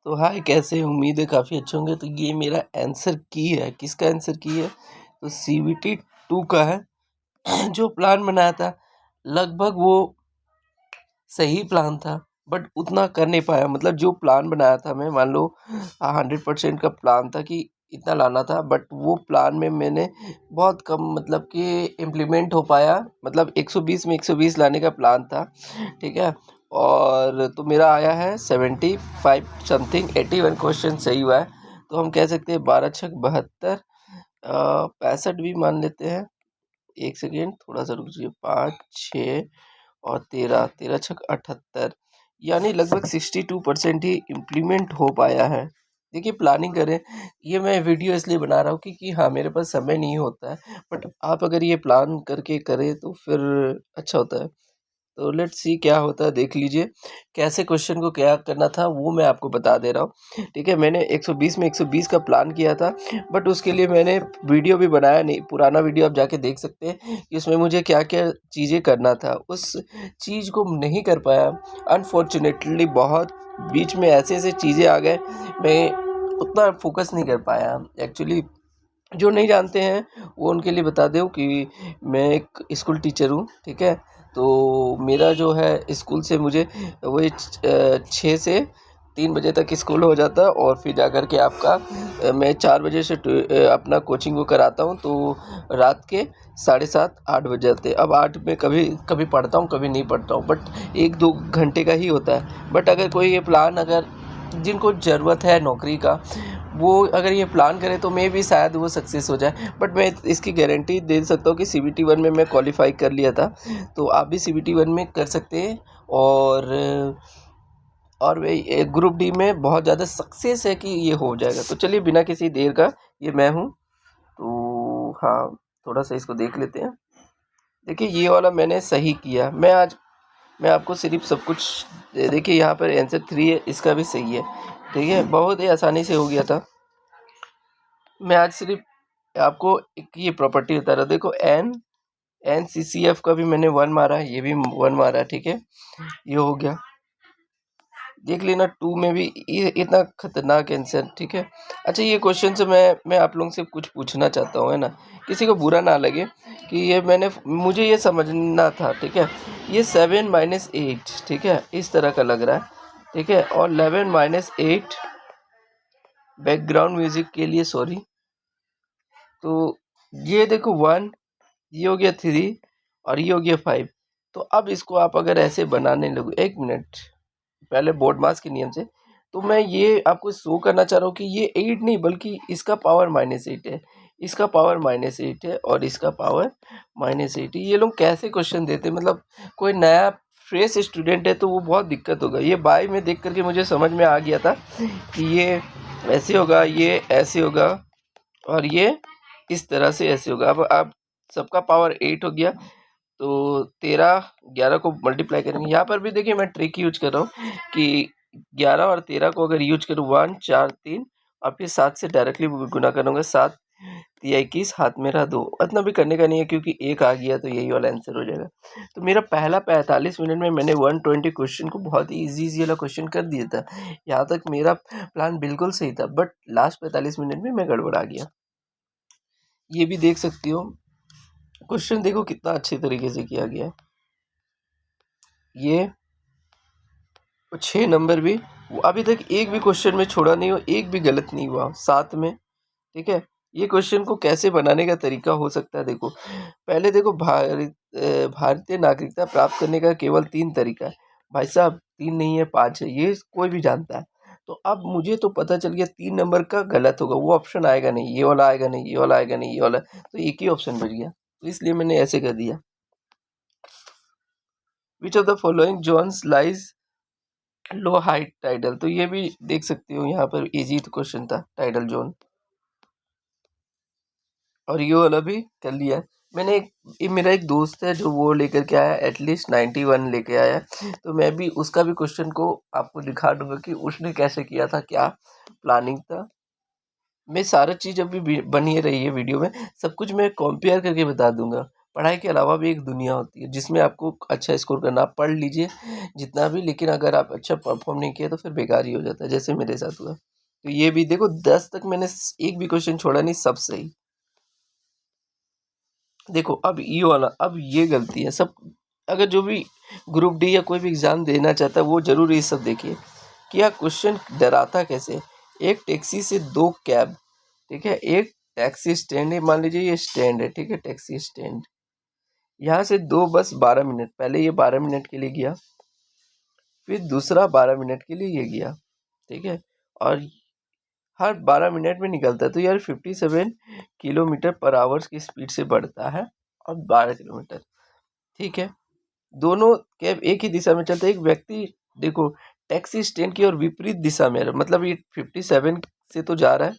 तो हाय, कैसे हैं? उम्मीद है काफ़ी अच्छे होंगे। तो ये मेरा आंसर की है, किसका आंसर की है? तो CBT 2 का है। जो प्लान बनाया था लगभग वो सही प्लान था, बट उतना कर नहीं पाया। मतलब जो प्लान बनाया था मैं, मान लो 100% का प्लान था कि इतना लाना था, बट वो प्लान में मैंने बहुत कम मतलब कि इम्प्लीमेंट हो पाया। मतलब 120 में 120 लाने का प्लान था, ठीक है। और तो मेरा आया है 75 समथिंग, 81 क्वेश्चन सही हुआ है। तो हम कह सकते हैं 12 छक 72, 65 भी मान लेते हैं। एक सेकेंड, थोड़ा सा रुकिए। 5 6 और 13, 13 छक 78, यानी लगभग 62% ही इम्प्लीमेंट हो पाया है। देखिए, प्लानिंग करें। ये मैं वीडियो इसलिए बना रहा हूँ क्योंकि हाँ, मेरे पास समय नहीं होता है, बट आप अगर ये प्लान करके करें तो फिर अच्छा होता है। तो लेट्स सी क्या होता है, देख लीजिए। कैसे क्वेश्चन को क्या करना था वो मैं आपको बता दे रहा हूँ, ठीक है। मैंने 120 में 120 का प्लान किया था, बट उसके लिए मैंने वीडियो भी बनाया नहीं। पुराना वीडियो आप जाके देख सकते हैं कि उसमें मुझे क्या क्या चीज़ें करना था। उस चीज़ को नहीं कर पाया अनफॉर्चुनेटली। बहुत बीच में ऐसे ऐसे चीज़ें आ गए, मैं उतना फोकस नहीं कर पाया एक्चुअली। जो नहीं जानते हैं वो उनके लिए बता दूँ कि मैं एक स्कूल टीचर हूँ, ठीक है। तो मेरा जो है स्कूल से मुझे वही 6 से 3 बजे तक स्कूल हो जाता है, और फिर जा कर के आपका मैं 4 बजे से अपना कोचिंग को कराता हूँ। तो रात के 7:30 8 बज जाते हैं। अब 8 में कभी कभी पढ़ता हूँ, कभी नहीं पढ़ता हूँ, बट 1-2 घंटे का ही होता है। बट अगर कोई ये प्लान, अगर जिनको ज़रूरत है नौकरी का, वो अगर ये प्लान करे तो मे भी शायद वो सक्सेस हो जाए। बट मैं इसकी गारंटी दे सकता हूँ कि CBT 1 में मैं क्वालिफाई कर लिया था, तो आप भी CBT 1 में कर सकते हैं। और वही ग्रुप डी में बहुत ज़्यादा सक्सेस है कि ये हो जाएगा। तो चलिए, बिना किसी देर का, ये मैं हूँ। तो हाँ, थोड़ा सा इसको देख लेते हैं। देखिए, ये वाला मैंने सही किया। मैं आपको सिर्फ सब कुछ देखिए, यहाँ पर आंसर 3 है, इसका भी सही है, ठीक है। बहुत ही आसानी से हो गया था। मैं आज सिर्फ आपको एक ये प्रॉपर्टी बता रहा हूँ। देखो, NCCF का भी मैंने 1 मारा है, ये भी 1 मारा है, ठीक है। ये हो गया, देख लेना। 2 में भी ये इतना खतरनाक आंसर, ठीक है। अच्छा, ये क्वेश्चन से मैं आप लोगों से कुछ पूछना चाहता हूँ, है ना। किसी को बुरा ना लगे कि ये मुझे ये समझना था, ठीक है। ये 7 - 8, ठीक है, इस तरह का लग रहा है, ठीक है। और 11 - 8 बैकग्राउंड म्यूजिक के लिए, सॉरी। तो ये देखो 1, ये हो गया 3, और ये हो गया 5। तो अब इसको आप अगर ऐसे बनाने लगो, 1 मिनट पहले बोर्ड मास के नियम से, तो मैं ये आपको शो करना चाह रहा हूँ कि ये 8 नहीं, बल्कि इसका पावर -8 है, इसका पावर -8 है, और इसका पावर -8 है। ये लोग कैसे क्वेश्चन देते हैं? मतलब कोई नया फ्रेश स्टूडेंट है तो वो बहुत दिक्कत होगा। ये बाई में देख करके मुझे समझ में आ गया था कि ये ऐसे होगा, ये ऐसे होगा, और ये इस तरह से ऐसे होगा। अब सबका पावर 8 हो गया, तो 13 11 को मल्टीप्लाई करेंगे। यहाँ पर भी देखिए, मैं ट्रिक यूज कर रहा हूँ कि 11 और 13 को अगर यूज करूँ, 1 4 3, और फिर 7 से डायरेक्टली गुना करूँगा। 7 तिया 21, हाथ में रहा 2। इतना भी करने का नहीं है क्योंकि एक आ गया तो यही वाला आंसर हो जाएगा। तो मेरा पहला 45 मिनट में मैंने 120 क्वेश्चन को बहुत ही ईजी वाला क्वेश्चन कर दिया था। यहाँ तक मेरा प्लान बिल्कुल सही था, बट लास्ट 45 मिनट में मैं गड़बड़ा गया। ये भी देख सकती हो, क्वेश्चन देखो कितना अच्छे तरीके से किया गया है। ये 6 नंबर भी अभी तक एक भी क्वेश्चन में छोड़ा नहीं हो, एक भी गलत नहीं हुआ साथ में, ठीक है। ये क्वेश्चन को कैसे बनाने का तरीका हो सकता है, देखो। पहले देखो, भारतीय नागरिकता प्राप्त करने का केवल 3 तरीका है। भाई साहब, 3 नहीं है, 5 है, ये कोई भी जानता है। तो अब मुझे तो पता चल गया 3 नंबर का गलत होगा, वो ऑप्शन आएगा नहीं, ये वाला आएगा नहीं, ये वाला आएगा नहीं, ये वाला। तो एक ही ऑप्शन बच गया, तो इसलिए मैंने ऐसे कर दिया। Which of the following zones lies low height tidal? तो ये भी देख सकते हो, यहाँ पर इजी क्वेश्चन था, टाइडल जोन। और ये वाला भी कर लिया। मैंने ये मेरा एक दोस्त है जो वो लेकर के आया, एटलीस्ट 91 लेके आया। तो मैं भी उसका भी क्वेश्चन को आपको दिखा दूंगा कि उसने कैसे किया था, क्या प्लानिंग था। मैं सारा चीज़ अभी बनी रही है वीडियो में, सब कुछ मैं कंपेयर करके बता दूंगा। पढ़ाई के अलावा भी एक दुनिया होती है जिसमें आपको अच्छा स्कोर करना, आप पढ़ लीजिए जितना भी, लेकिन अगर आप अच्छा परफॉर्म नहीं किया तो फिर बेकार ही हो जाता है, जैसे मेरे साथ हुआ। तो ये भी देखो 10 तक मैंने एक भी क्वेश्चन छोड़ा नहीं, सब सही। देखो अब ये वाला, अब ये गलती है सब। अगर जो भी ग्रुप डी या कोई भी एग्जाम देना चाहता है वो जरूर ये सब देखिए कि यह क्वेश्चन डराता कैसे। एक टैक्सी से दो कैब, ठीक है, एक टैक्सी स्टैंड है, मान लीजिए ये स्टैंड है, ठीक है, टैक्सी स्टैंड, यहाँ से दो बस 12 मिनट, पहले ये 12 मिनट के लिए गया, फिर दूसरा 12 मिनट के लिए ये गया, ठीक है, और हर 12 मिनट में निकलता है, तो यार 57 किलोमीटर पर आवर्स की स्पीड से बढ़ता है और 12 किलोमीटर, ठीक है। दोनों कैब एक ही दिशा में चलते हैं। एक व्यक्ति देखो टैक्सी स्टैंड की और विपरीत दिशा में, मतलब ये 57 से तो जा रहा है,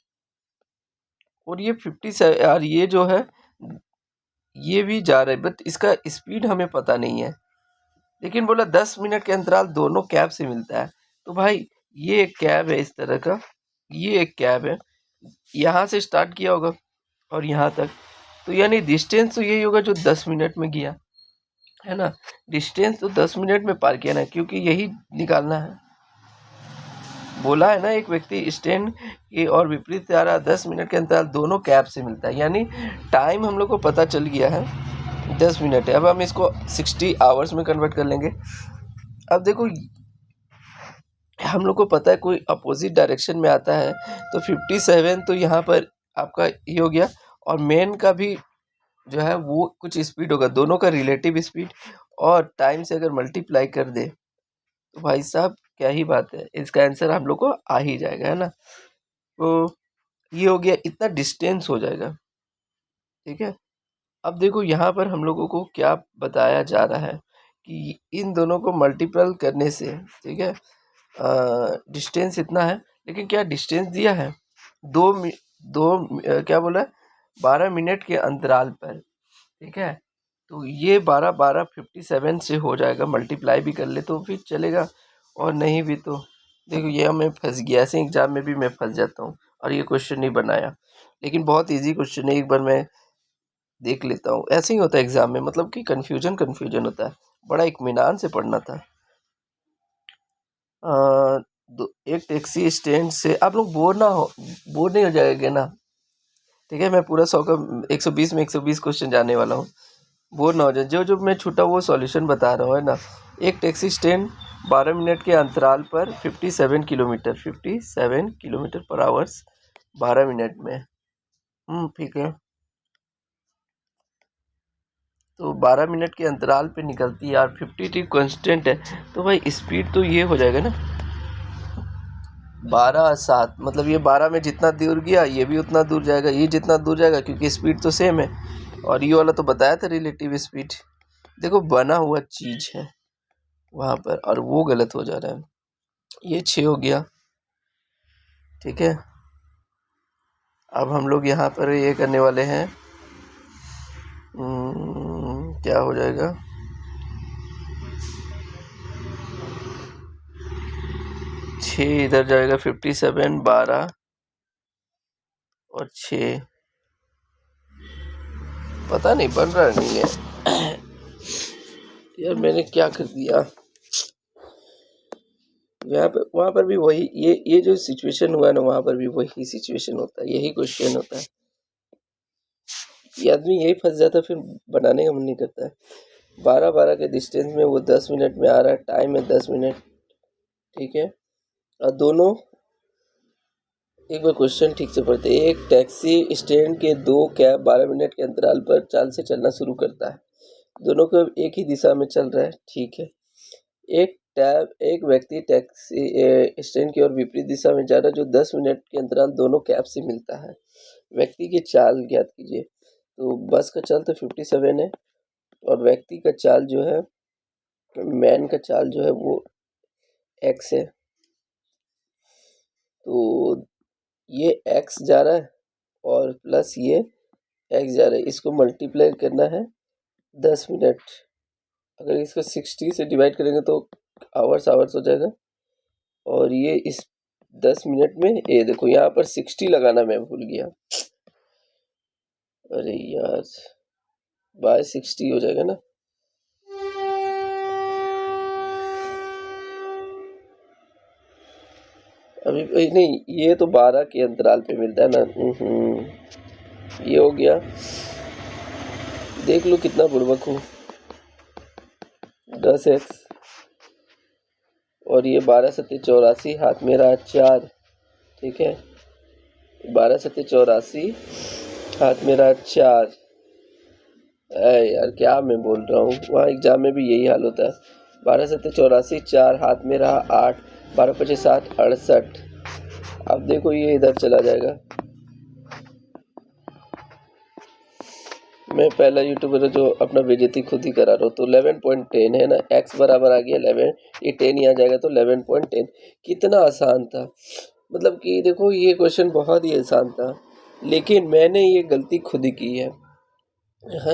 और ये 57, और ये जो है ये भी जा रहा है, बट इसका स्पीड हमें पता नहीं है। लेकिन बोला 10 मिनट के अंतराल दोनों कैब से मिलता है, तो भाई ये एक कैब है इस तरह का, ये एक कैब है, यहाँ से स्टार्ट किया होगा और यहाँ तक, तो यानी डिस्टेंस तो यही होगा जो 10 मिनट में गया है ना। डिस्टेंस तो 10 मिनट में पार किया ना, क्योंकि यही निकालना है। बोला है ना एक व्यक्ति स्टैंड की और विपरीत आ रहा, 10 मिनट के अंतराल दोनों कैब से मिलता है, यानी टाइम हम लोग को पता चल गया है 10 मिनट है। अब हम इसको 60 आवर्स में कन्वर्ट कर लेंगे। अब देखो हम लोग को पता है कोई अपोजिट डायरेक्शन में आता है तो 57 तो यहाँ पर आपका ये हो गया, और मेन का भी जो है वो कुछ स्पीड होगा, दोनों का रिलेटिव स्पीड और टाइम से अगर मल्टीप्लाई कर दे तो भाई साहब क्या ही बात है, इसका आंसर हम लोग को आ ही जाएगा, है ना। तो ये हो गया, इतना डिस्टेंस हो जाएगा, ठीक है। अब देखो यहाँ पर हम लोगों को क्या बताया जा रहा है कि इन दोनों को मल्टीपल करने से, ठीक है, डिस्टेंस इतना है, लेकिन क्या डिस्टेंस दिया है क्या बोला है, 12 मिनट के अंतराल पर, ठीक है। तो ये 12 12 57 से हो जाएगा, मल्टीप्लाई भी कर ले तो फिर चलेगा, और नहीं भी तो देखो ये मैं फंस गया, ऐसे एग्जाम में भी मैं फंस जाता हूँ और ये क्वेश्चन नहीं बनाया, लेकिन बहुत इजी क्वेश्चन है, एक बार मैं देख लेता हूँ। ऐसे ही होता है एग्जाम में, मतलब कि कन्फ्यूजन कन्फ्यूजन होता है, बड़ा इत्मीनान से पढ़ना था। एक टैक्सी स्टैंड से, आप लोग बोर नहीं हो जाएगा ना, ठीक है। मैं पूरा 100 का 120 में 120 क्वेश्चन जाने वाला हूँ, बोर ना हो जाए। जो जो मैं छूटा वो सॉल्यूशन बता रहा हूँ, है ना। एक टैक्सी स्टैंड 12 मिनट के अंतराल पर 57 किलोमीटर पर आवर्स 12 मिनट में, ठीक है। तो 12 मिनट के अंतराल पे निकलती है, और 50 कांस्टेंट है, तो भाई स्पीड तो ये हो जाएगा ना 12 7, मतलब ये 12 में जितना दूर गया ये भी उतना दूर जाएगा, ये जितना दूर जाएगा, क्योंकि स्पीड तो सेम है। और ये वाला तो बताया था रिलेटिव स्पीड, देखो बना हुआ चीज है वहां पर और वो गलत हो जा रहा है। ये 6 हो गया, ठीक है। अब हम लोग यहाँ पर ये करने वाले हैं, क्या हो जाएगा, 6 इधर जाएगा, 57 12 और 6, पता नहीं बन रहा नहीं है यार, मैंने क्या कर दिया। यहाँ पर वहाँ पर भी वही, ये जो सिचुएशन हुआ ना, वहाँ पर भी वही सिचुएशन होता है, यही क्वेश्चन होता है। ये आदमी यही फंस जाता है, फिर बनाने का मन नहीं करता है। 12 12 के डिस्टेंस में वो 10 मिनट में आ रहा है, टाइम है 10 मिनट, ठीक है। और दोनों, एक बार क्वेश्चन ठीक से पढ़ते। एक टैक्सी स्टैंड के दो कैब 12 मिनट के अंतराल पर चाल से चलना शुरू करता है, दोनों को एक ही दिशा में चल रहा है, ठीक है। एक व्यक्ति टैक्सी स्टैंड की ओर विपरीत दिशा में जा रहा है, जो 10 मिनट के अंतराल दोनों कैब से मिलता है। व्यक्ति की चाल ज्ञात कीजिए। तो बस का चाल तो 57 है, और व्यक्ति का चाल जो है, मैन का चाल जो है वो x है। तो ये x जा रहा है और प्लस ये x जा रहा है, इसको मल्टीप्लाई करना है 10 मिनट। अगर इसको 60 से डिवाइड करेंगे तो आवर्स हो जाएगा, और ये इस 10 मिनट में, ये देखो यहाँ पर 60 लगाना मैं भूल गया, अरे यार बाय 60 हो जाएगा ना। अभी नहीं, ये तो 12 के अंतराल पे मिलता है ना। ये हो गया, देख लो कितना बुड़बक हूँ। 10x और ये 12 सत्ते 84, हाथ में रहा 4। ठीक है, 12 सत्ते 84, हाथ में रहा 4। यार क्या मैं बोल रहा हूँ, वहाँ एग्जाम में भी यही हाल होता है। 12 सत्ते 84, 4 हाथ में रहा 8, 12 पचे 7, 68। अब देखो ये इधर चला जाएगा। मैं पहला यूट्यूबर जो अपना बेइज्जती खुद ही करा रहा हूँ। तो 11.10 है ना, x बराबर आ गया 11, ये 10 ही आ जाएगा तो 11.10। कितना आसान था, मतलब कि देखो ये क्वेश्चन बहुत ही आसान था, लेकिन मैंने ये गलती खुद ही की है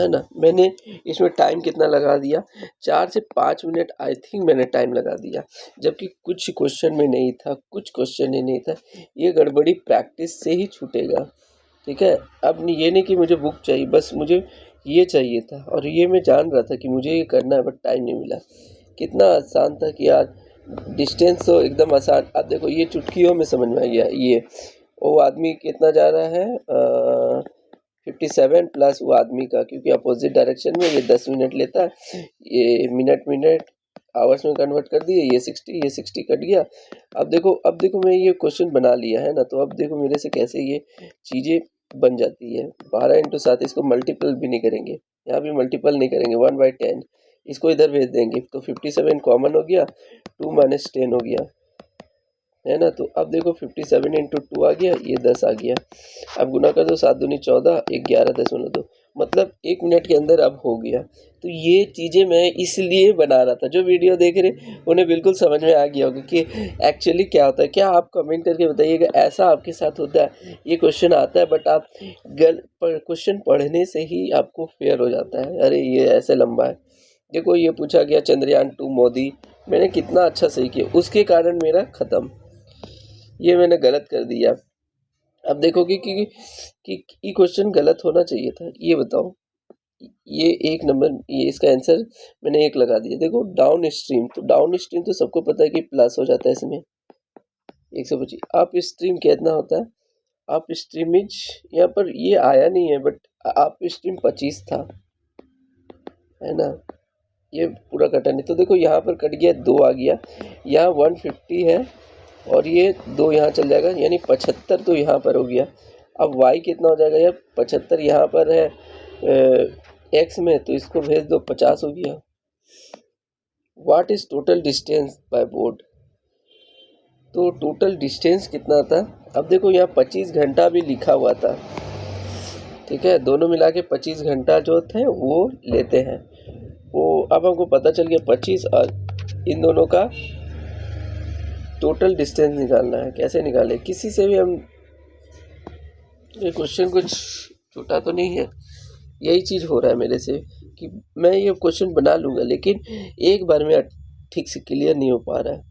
ना। मैंने इसमें टाइम कितना लगा दिया, 4 से 5 मिनट आई थिंक मैंने टाइम लगा दिया, जबकि कुछ क्वेश्चन में नहीं था, कुछ क्वेश्चन ही नहीं था। ये गड़बड़ी प्रैक्टिस से ही छूटेगा। ठीक है, अब ये नहीं कि मुझे बुक चाहिए, बस मुझे ये चाहिए था और ये मैं जान रहा था कि मुझे ये करना है, बट टाइम नहीं मिला। कितना आसान था कि यार, डिस्टेंस तो एकदम आसान। अब देखो ये चुटकियों में समझ में आ गया। ये वो आदमी कितना जा रहा है, 57 प्लस वो आदमी का, क्योंकि अपोजिट डायरेक्शन में। ये 10 मिनट लेता है, ये मिनट आवर्स में कन्वर्ट कर दिए। ये 60 कट गया। अब देखो मैं ये क्वेश्चन बना लिया है ना, तो अब देखो मेरे से कैसे ये चीज़ें बन जाती है। 12 × 7, इसको मल्टीपल भी नहीं करेंगे, यहाँ भी मल्टीपल नहीं करेंगे। 1/10 इसको इधर भेज देंगे तो 57 कॉमन हो गया, 2 - 10 हो गया, है ना। तो अब देखो 57 × 2 आ गया, ये 10 आ गया। अब गुना कर दो, 7 दूनी 14, 11.2, मतलब 1 मिनट के अंदर अब हो गया। तो ये चीज़ें मैं इसलिए बना रहा था, जो वीडियो देख रहे उन्हें बिल्कुल समझ में आ गया होगा कि एक्चुअली क्या होता है। क्या आप कमेंट करके बताइएगा, ऐसा आपके साथ होता है? ये क्वेश्चन आता है बट आप क्वेश्चन पढ़ने से ही आपको फेयर हो जाता है, अरे ये ऐसे लंबा है। देखो ये पूछा गया चंद्रयान 2 मोदी, मैंने कितना अच्छा सही किया, उसके कारण मेरा ख़त्म। ये मैंने गलत कर दिया। अब देखो कि ये क्वेश्चन गलत होना चाहिए था। ये बताओ, ये 1 नंबर, ये इसका आंसर मैंने 1 लगा दिया। देखो डाउन स्ट्रीम, तो डाउन स्ट्रीम तो सबको पता है कि प्लस हो जाता है इसमें 125। अप स्ट्रीम कितना होता है? अप स्ट्रीम इज, यहाँ पर ये आया नहीं है बट अप स्ट्रीम 25 था, है ना। ये पूरा कटा नहीं, तो देखो यहाँ पर कट गया, 2 आ गया, यहाँ 150 है और ये 2 यहाँ चल जाएगा, यानी 75 तो यहाँ पर हो गया। अब y कितना हो जाएगा यार, 75 यहाँ पर है x में, तो इसको भेज दो, 50 हो गया। What is total distance by boat? तो टोटल डिस्टेंस कितना था? अब देखो यहाँ 25 घंटा भी लिखा हुआ था, ठीक है, दोनों मिला के 25 घंटा जो थे वो लेते हैं वो। अब हमको पता चल गया 25 और इन दोनों का टोटल डिस्टेंस निकालना है। कैसे निकाले, किसी से भी हम, ये क्वेश्चन कुछ छोटा तो नहीं है। यही चीज़ हो रहा है मेरे से कि मैं ये क्वेश्चन बना लूँगा, लेकिन एक बार में ठीक से क्लियर नहीं हो पा रहा है।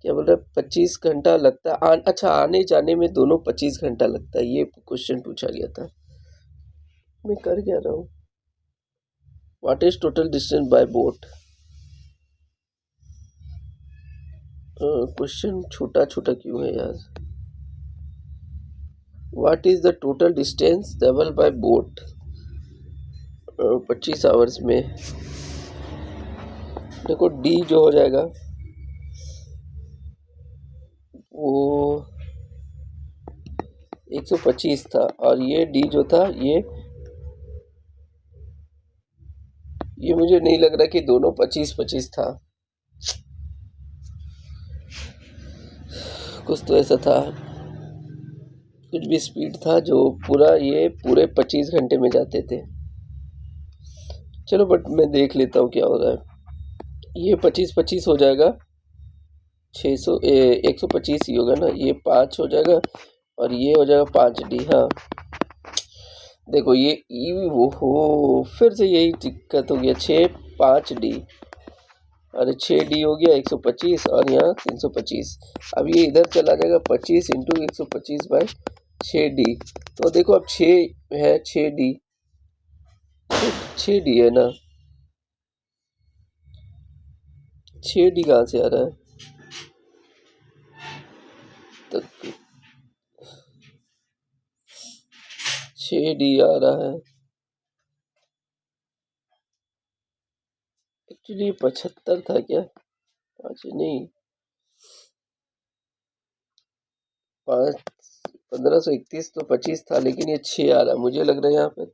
क्या बोल रहा है, 25 घंटा लगता है, अच्छा आने जाने में दोनों 25 घंटा लगता है, ये क्वेश्चन पूछा गया था। मैं कर क्या रहा हूँ, what is total distance by boat? Question छोटा छोटा क्यों है यार। What is the total distance travel by boat 25 hours में? देखो डी जो हो जाएगा वो 125 था, और ये डी जो था ये मुझे नहीं लग रहा कि दोनों 25-25 था, कुछ तो ऐसा था, कुछ भी स्पीड था जो पूरे 25 घंटे में जाते थे। चलो बट मैं देख लेता हूँ क्या हो रहा है। ये 25-25 हो जाएगा, 125 ही होगा ना, ये 5 हो जाएगा और ये हो जाएगा 5D। हाँ देखो ये वो हो, फिर से यही दिक्कत हो गया, 6-5D, अरे 6D हो गया 125 और यहाँ 325। अब ये इधर चला जाएगा 25 × 125 बाय 6D। तो देखो अब 6 है 6D, 6D है ना, 6D कहाँ से आ रहा है? तो 6D आ रहा है एक्चुअली। 75 था क्या? अच्छा नहीं, 1531 तो 25 था, लेकिन ये 6 आ रहा है। मुझे लग रहा है यहाँ पे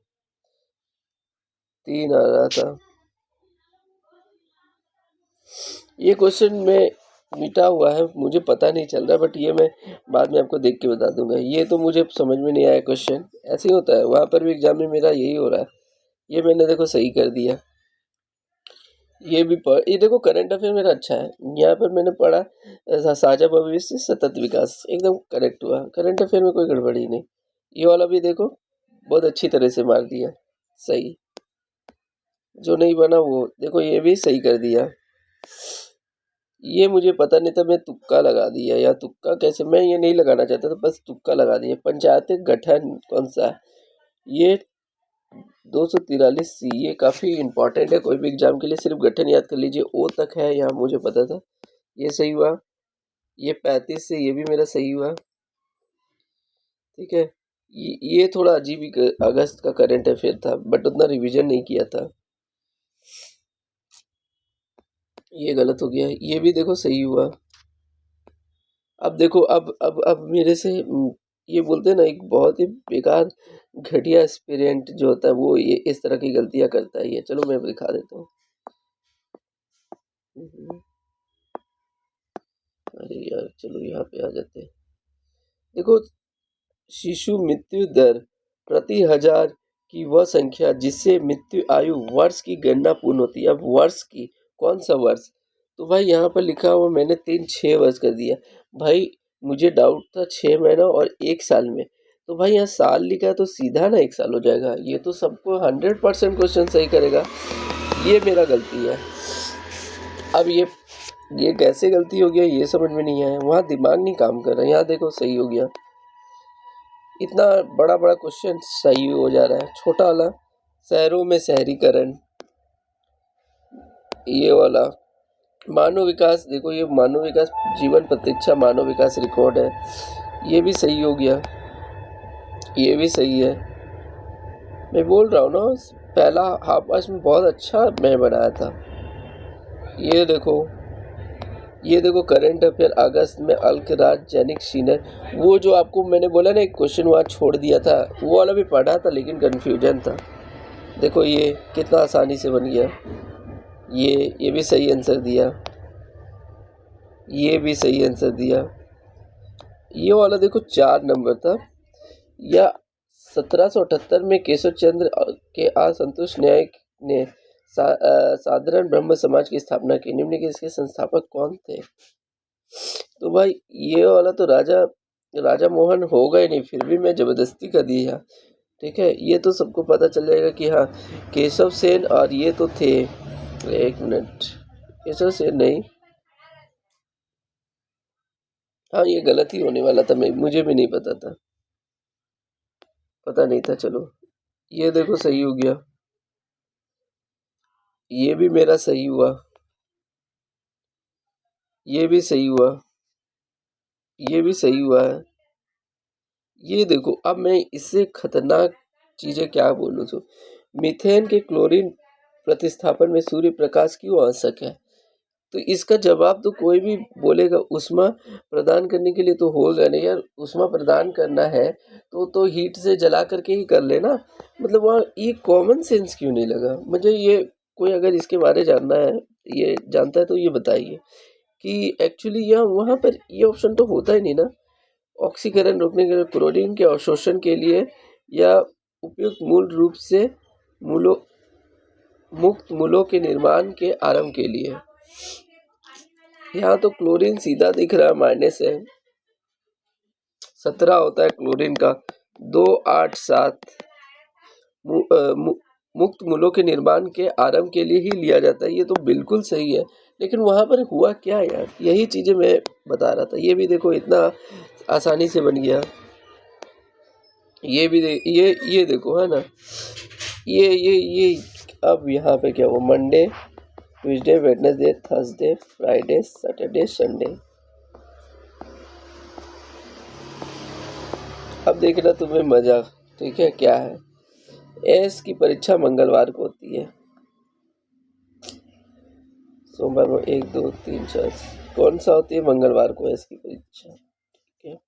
3 आ रहा था। ये क्वेश्चन में मिटा हुआ है, मुझे पता नहीं चल रहा, बट ये मैं बाद में आपको देख के बता दूंगा। ये तो मुझे समझ में नहीं आया क्वेश्चन, ऐसे ही होता है। वहां पर भी एग्जाम में मेरा यही हो रहा है। ये मैंने देखो सही कर दिया। ये देखो करंट अफेयर मेरा अच्छा है। यहाँ पर मैंने पढ़ा साझा भविष्य सतत विकास, एकदम करेक्ट हुआ। करंट अफेयर में कोई गड़बड़ी नहीं। ये वाला भी देखो बहुत अच्छी तरह से मार दिया सही। जो नहीं बना वो देखो, ये भी सही कर दिया। ये मुझे पता नहीं था, मैं तुक्का लगा दिया। या तुक्का कैसे, मैं ये नहीं लगाना चाहता था, बस तुक्का लगा दिया। पंचायत गठन कौन सा है? ये 243C। ये काफी इंपॉर्टेंट है कोई भी एग्जाम के लिए। सिर्फ गठन याद कर लीजिए, ओ तक है, यहाँ मुझे पता था। ये सही हुआ। ये 35 से ये भी मेरा सही हुआ। ठीक है। ये थोड़ा अजीब ही अगस्त का करंट अफेयर था, बट उतना रिवीजन नहीं किया था। ये गलत हो गया। ये भी देखो सही हुआ। अब देखो, अब मेरे से ये बोलते हैं ना, एक बहुत ही बेकार घटिया एस्पिरेंट जो होता है वो ये इस तरह की गलतियां करता है। ये चलो मैं दिखा देता हूँ। अरे यार चलो यहाँ पे आ जाते हैं। देखो, शिशु मृत्यु दर प्रति हजार की वह संख्या जिससे मृत्यु आयु वर्ष की गणना पूर्ण होती है। अब वर्ष की, कौन सा वर्ष? तो भाई यहाँ पर लिखा हुआ मैंने 6 वर्ष कर दिया। भाई मुझे डाउट था 6 महीना और 1 साल में, तो भाई यहाँ साल लिखा है तो सीधा ना 1 साल हो जाएगा। ये तो सबको 100% क्वेश्चन सही करेगा। ये मेरा गलती है। अब ये कैसे गलती हो गया ये समझ में नहीं आया। वहाँ दिमाग नहीं काम कर रहा, यहाँ देखो सही हो गया। इतना बड़ा बड़ा क्वेश्चन सही हो जा रहा है। छोटा वाला, शहरों में शहरीकरण, ये वाला मानव विकास। देखो ये मानव विकास जीवन प्रतीक्षा मानव विकास रिकॉर्ड है, ये भी सही हो गया। ये भी सही है। मैं बोल रहा हूँ ना, पहला हाफ आज में बहुत अच्छा मैं बनाया था। ये देखो करंट अफेयर अगस्त में अल्कराज जैनिक सीनर। वो जो आपको मैंने बोला ना एक क्वेश्चन वहाँ छोड़ दिया था, वो वाला भी पढ़ा था लेकिन कंफ्यूजन था। देखो ये कितना आसानी से बन गया। ये भी सही आंसर दिया। ये भी सही आंसर दिया। ये वाला देखो 4 नंबर था। या 1778 में केशव चंद्र के असंतुष्ट न्याय ने साधारण ब्रह्म समाज की स्थापना की। निम्न के इसके संस्थापक कौन थे? तो भाई ये वाला तो राजा मोहन होगा ही नहीं, फिर भी मैं जबरदस्ती कर दिया। ठीक है, ये तो सबको पता चल जाएगा कि हाँ केशव सेन, और ये तो थे, एक मिनट, केशव सेन नहीं, हाँ ये गलत ही होने वाला था। मुझे भी नहीं पता था, पता नहीं था। चलो ये देखो सही हो गया। ये भी मेरा सही हुआ। ये भी सही हुआ। ये भी सही हुआ है। ये देखो, अब मैं इससे खतरनाक चीजें क्या बोलूं। तो मीथेन के क्लोरीन प्रतिस्थापन में सूर्य प्रकाश क्यों आवश्यक है? तो इसका जवाब तो कोई भी बोलेगा ऊष्मा प्रदान करने के लिए, तो होगा नहीं यार। ऊष्मा प्रदान करना है तो हीट से जला करके ही कर लेना। मतलब वहाँ ये कॉमन सेंस क्यों नहीं लगा मुझे? ये कोई अगर इसके बारे जानना है, ये जानता है तो ये बताइए कि एक्चुअली यहाँ वहाँ पर ये ऑप्शन तो होता ही नहीं ना। ऑक्सीकरण रोकने के लिए, क्लोरीन के अवशोषण के लिए, या उपयुक्त मूल रूप से मुक्त मूलों के निर्माण के आरंभ के लिए। यहाँ तो क्लोरीन सीधा दिख रहा है, -17 होता है क्लोरीन का। 2, 8, 7 मुक्त मूलों के निर्माण के आरंभ के लिए ही लिया जाता है। ये तो बिल्कुल सही है, लेकिन वहां पर हुआ क्या यार, यही चीजें मैं बता रहा था। ये भी देखो इतना आसानी से बन गया। ये भी ये देखो है ना, ये अब यहाँ पे क्या हुआ, Monday, Tuesday, Wednesday, Thursday, Friday, Saturday, Sunday. अब देखना तुम्हें मजा, ठीक है। क्या है, एस की परीक्षा मंगलवार को होती है। सोमवार को 1 2 3 4 कौन सा होती है, मंगलवार को एस की परीक्षा, ठीक है।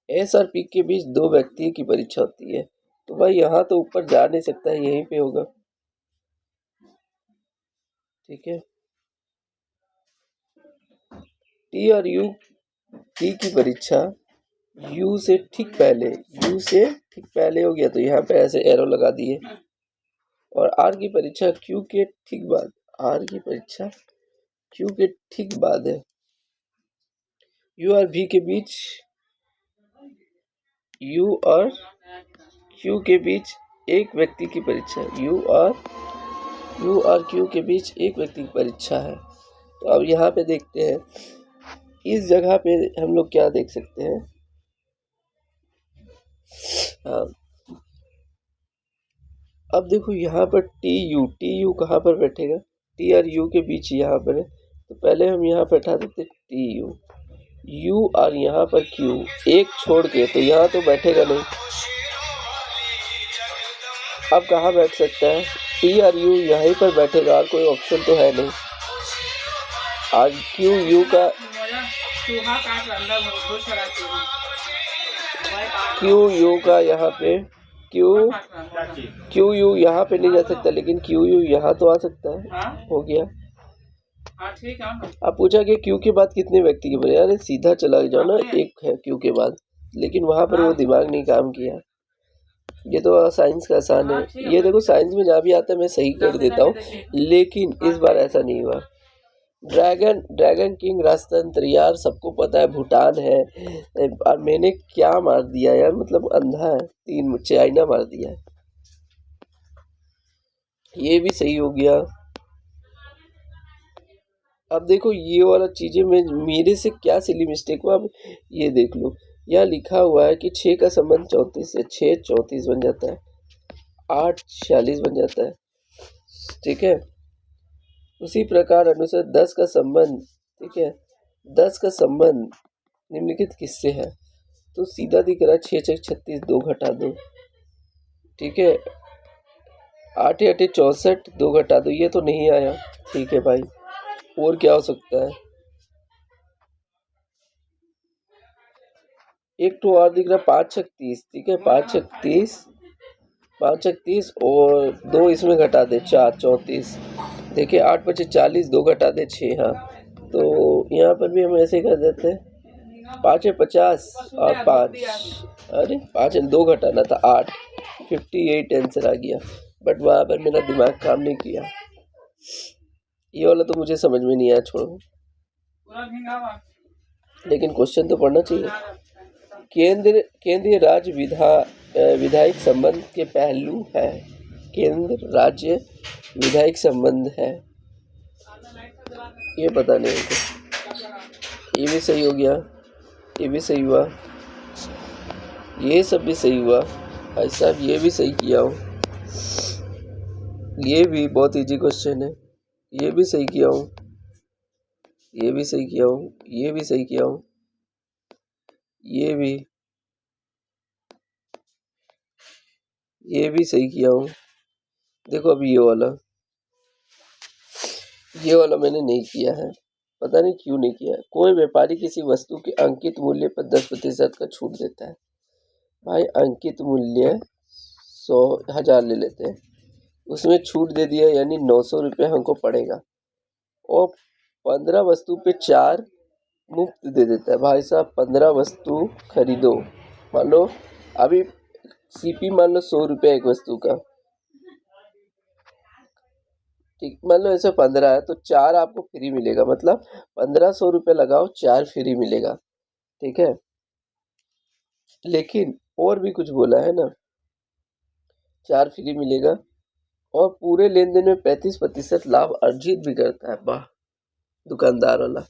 एस और पी के बीच दो व्यक्ति की परीक्षा होती है, तो भाई यहाँ तो ऊपर जा नहीं सकता है, यहीं पे होगा, ठीक है। टी और यू, टी की परीक्षा यू से ठीक पहले, यू से ठीक पहले हो गया, तो यहाँ पे ऐसे एरो लगा दिए। और आर की परीक्षा क्यू के ठीक बाद, आर की परीक्षा क्यू के ठीक बाद है। यू और वी के बीच, यू और क्यू के बीच एक व्यक्ति की परीक्षा, यू और क्यू के बीच एक व्यक्ति की परीक्षा है। तो अब यहाँ पे देखते हैं, इस जगह पे हम लोग क्या देख सकते हैं। हाँ, अब देखो यहाँ पर टी यू कहाँ पर बैठेगा, टी और यू के बीच यहाँ पर है, तो पहले हम यहाँ बैठा देते टी यू और यहाँ पर क्यू, एक छोड़ के, तो यहाँ तो बैठेगा नहीं। अब कहाँ बैठ सकता है, टी और यू यहीं पर बैठेगा, और कोई ऑप्शन तो है नहीं। और क्यू यू का, क्यू यू का यहाँ पे, क्यू यू यहाँ पे नहीं जा सकता, लेकिन क्यू यू यहाँ तो आ सकता है। हो गया। अब पूछा कि क्यू के बाद कितने व्यक्ति के बने, अरे सीधा चला जाओ ना, एक है क्यू के बाद, लेकिन वहां पर वो दिमाग नहीं काम किया। ये तो साइंस का आसान है, ये देखो साइंस में जहाँ भी आता है मैं सही कर देता हूँ, लेकिन इस बार ऐसा नहीं हुआ। ड्रैगन किंग राजतंत्र, यार सबको पता है भूटान है, और मैंने क्या मार दिया यार, मतलब अंधा है, 3 चाइना मार दिया है। ये भी सही हो गया। अब देखो ये वाला चीजें में मेरे से क्या सिली मिस्टेक हुआ, अब ये देख लो, यहाँ लिखा हुआ है कि 6 का संबंध 34 से, 6 34 बन जाता है, 8 46 बन जाता है, ठीक है। उसी प्रकार अनुसार 10 का संबंध, ठीक है, 10 का संबंध निम्नलिखित किससे है, तो सीधा दिख रहा है 6 6 36, 2 घटा 2, ठीक है। 8 8 64, 2 घटा 2, ये तो नहीं आया, ठीक है भाई। और क्या हो सकता है, एक तो और दिख रहा 5 6 30, ठीक है, 5 6 30, 5 6 30 और 2 इसमें घटा दे, 4 34, देखिए 8 5 40, 2 घटा दे 6, हाँ, तो यहाँ पर भी हम ऐसे कर देते हैं, 5 50 और 5, अरे 5 2 घटाना था 8, 58 आंसर आ गया, बट वहाँ पर मेरा दिमाग काम नहीं किया। ये वाला तो मुझे समझ में नहीं आया, छोड़ो, लेकिन क्वेश्चन तो पढ़ना चाहिए। केंद्रीय राज्य विधायक संबंध के पहलू है, केंद्र राज्य विधायक संबंध है, ये पता नहीं है। ये भी सही हो गया, ये भी सही हुआ, ये सब भी सही हुआ भाई साहब, ये भी सही किया हूँ, ये भी बहुत इजी क्वेश्चन है, ये भी सही किया हूँ, ये भी सही किया हूँ, ये भी सही किया हूँ, ये भी सही किया हूँ। देखो अभी ये वाला मैंने नहीं किया है, पता नहीं क्यों नहीं किया है। कोई व्यापारी किसी वस्तु के अंकित मूल्य पर 10% का छूट देता है। भाई अंकित मूल्य 100,000 ले लेते हैं, उसमें छूट दे दिया, यानी 900 रुपये हमको पड़ेगा, और 15 वस्तु पे 4 मुफ्त दे देता है। भाई साहब 15 वस्तु खरीदो, मान लो अभी सीपी मान लो 100 रुपये एक वस्तु का, ठीक, मान लो ऐसे 15 है तो 4 आपको फ्री मिलेगा, मतलब 1500 रुपये लगाओ 4 फ्री मिलेगा, ठीक है। लेकिन और भी कुछ बोला है ना, 4 फ्री मिलेगा, और पूरे लेन देन में 35% लाभ अर्जित भी करता है। वाह, दुकानदार वाला।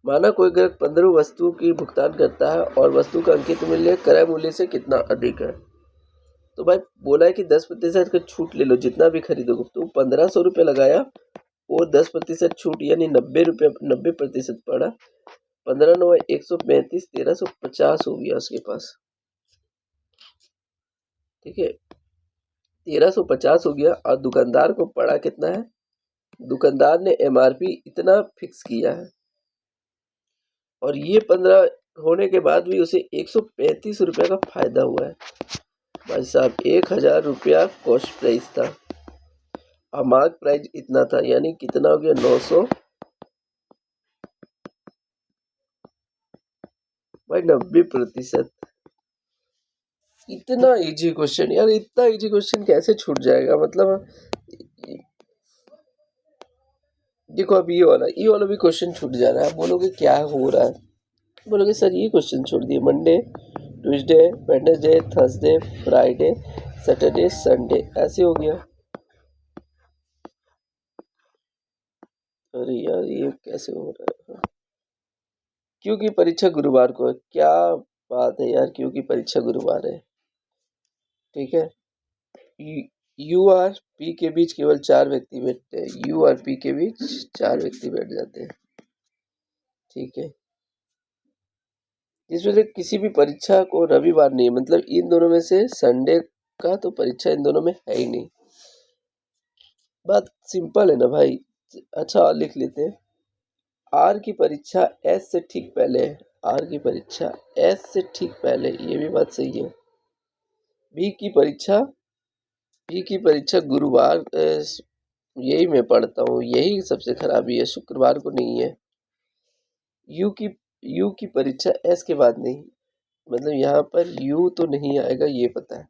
माना कोई ग्राहक 15 वस्तु की भुगतान करता है और वस्तु का अंकित मूल्य क्रय मूल्य से कितना अधिक है, तो भाई बोला है कि 10% का छूट ले लो जितना भी खरीदोगे। तो 1500 लगाया और 10% छूट यानी 90% पड़ा। 15 9 135, 1350 हो गया उसके पास। ठीक है, 1350 हो गया। और दुकानदार को पड़ा कितना है? दुकानदार ने MRP इतना फिक्स किया है और ये 15 होने के बाद भी उसे 135 रुपये का फायदा हुआ है। भाई साहब 1000 रुपया कॉस्ट प्राइस था और मार्क प्राइस इतना था, यानी कितना हो गया? 900। भाई 90%। इतना इजी क्वेश्चन यार, इतना इजी क्वेश्चन कैसे छूट जाएगा? मतलब देखो अब ये वाला भी क्वेश्चन छूट जा रहा है। बोलोगे क्या हो रहा है? बोलोगे सर ये क्वेश्चन छोड़ दिए, Monday, Tuesday, Wednesday, Thursday, Friday, Saturday, Sunday ऐसे हो गया। अरे यार ये कैसे हो रहा है? क्योंकि परीक्षा गुरुवार को है। क्या बात है यार, क्योंकि परीक्षा गुरुवार है। ठीक है, यू और पी के बीच केवल 4 व्यक्ति बैठते हैं। यू और पी के बीच 4 व्यक्ति बैठ जाते हैं। ठीक है, इस वजह किसी भी परीक्षा को रविवार नहीं, मतलब इन दोनों में से संडे का तो परीक्षा इन दोनों में है ही नहीं। बात सिंपल है ना भाई। अच्छा और लिख लेते हैं, आर की परीक्षा एस से ठीक पहले है। आर की परीक्षा एस से ठीक पहले, ये भी बात सही है। बी की परीक्षा गुरुवार, यही मैं पढ़ता हूँ, यही सबसे खराबी है, शुक्रवार को नहीं है। यू की परीक्षा एस के बाद नहीं, मतलब यहाँ पर यू तो नहीं आएगा ये पता है,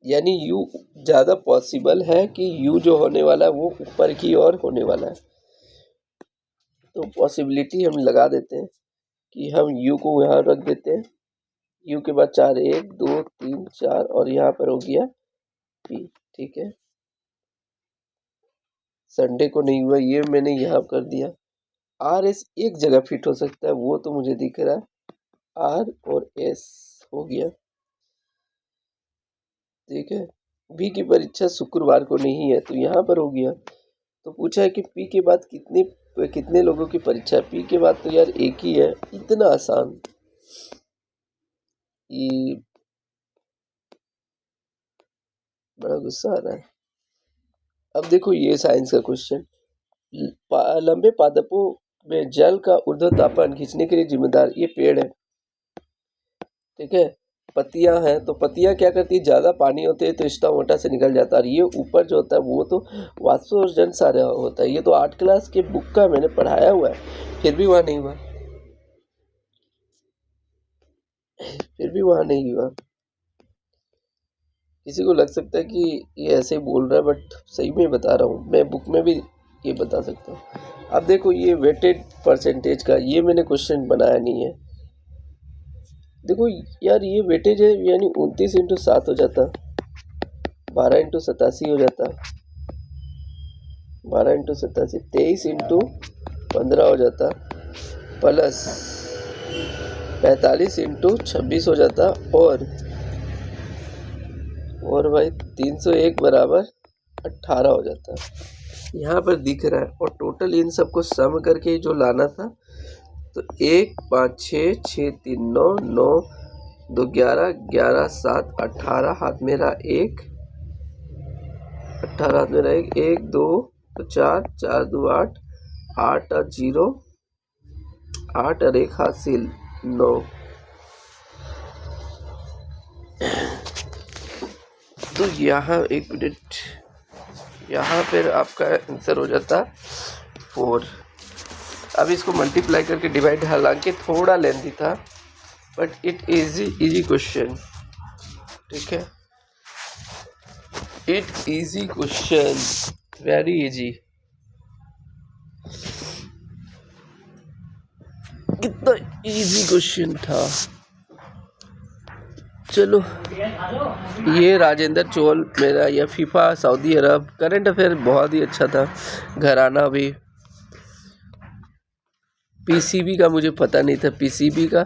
यानी यू ज़्यादा पॉसिबल है कि यू जो होने वाला है वो ऊपर की ओर होने वाला है। तो पॉसिबिलिटी हम लगा देते हैं कि हम यू को यहाँ रख देते हैं। यू के बाद 4, 1 2 3 4 और यहाँ पर हो गया पी। ठीक है, संडे को नहीं हुआ, ये मैंने यहाँ कर दिया। आर एस एक जगह फिट हो सकता है, वो तो मुझे दिख रहा है। आर और एस हो गया। ठीक है, बी की परीक्षा शुक्रवार को नहीं है तो यहाँ पर हो गया। तो पूछा है कि पी के बाद कितने लोगों की परीक्षा है? पी के बाद तो यार एक ही है। इतना आसान, ये बड़ा गुस्सा आ रहा है। अब देखो ये साइंस का क्वेश्चन, लंबे पादपों में जल का ऊर्ध्व तापमान खींचने के लिए जिम्मेदार ये पेड़ है। ठीक है, पत्तियां हैं तो पत्तियां क्या करती है, ज्यादा पानी होते हैं तो स्टोमेटा से निकल जाता है। और ये ऊपर जो होता है वो तो वाष्पोत्सर्जन सारा होता है। ये तो 8 क्लास के बुक का मैंने पढ़ाया हुआ है, फिर भी वहां नहीं हुआ, फिर भी वहां नहीं हुआ। किसी को लग सकता है कि ये ऐसे ही बोल रहा है, बट सही में बता रहा हूँ, मैं बुक में भी ये बता सकता हूँ। अब देखो ये वेटेड परसेंटेज का, ये मैंने क्वेश्चन बनाया नहीं है। देखो यार ये वेटेज है, यानी 29 इंटू 7 हो जाता, 12 इंटू 87 हो जाता, 12 इंटू 87, 23 इंटू 15 हो जाता, प्लस 45 इंटू 26 हो जाता, और भाई 301 बराबर 18 हो जाता। यहाँ पर दिख रहा है। और टोटल इन सबको सम करके जो लाना था, तो 1 5 6 6 3 9 9 2 11 11 7 18 हाथ मेरा 1, 18 हाथ मेरा 1 1 2 तो 4 4 2 8 8 और 0 8 और 1 हाथ से 9। तो यहाँ 1 मिनट, यहाँ पर आपका आंसर हो जाता 4। अब इसको मल्टीप्लाई करके डिवाइड, हालांकि थोड़ा लेंथी था बट इट इजी क्वेश्चन। ठीक है, it easy question, very easy. कितना इजी क्वेश्चन था। चलो, ये राजेंद्र चोल मेरा, या फीफा सऊदी अरब करंट अफेयर बहुत ही अच्छा था। घराना भी, पीसीबी का मुझे पता नहीं था, पीसीबी का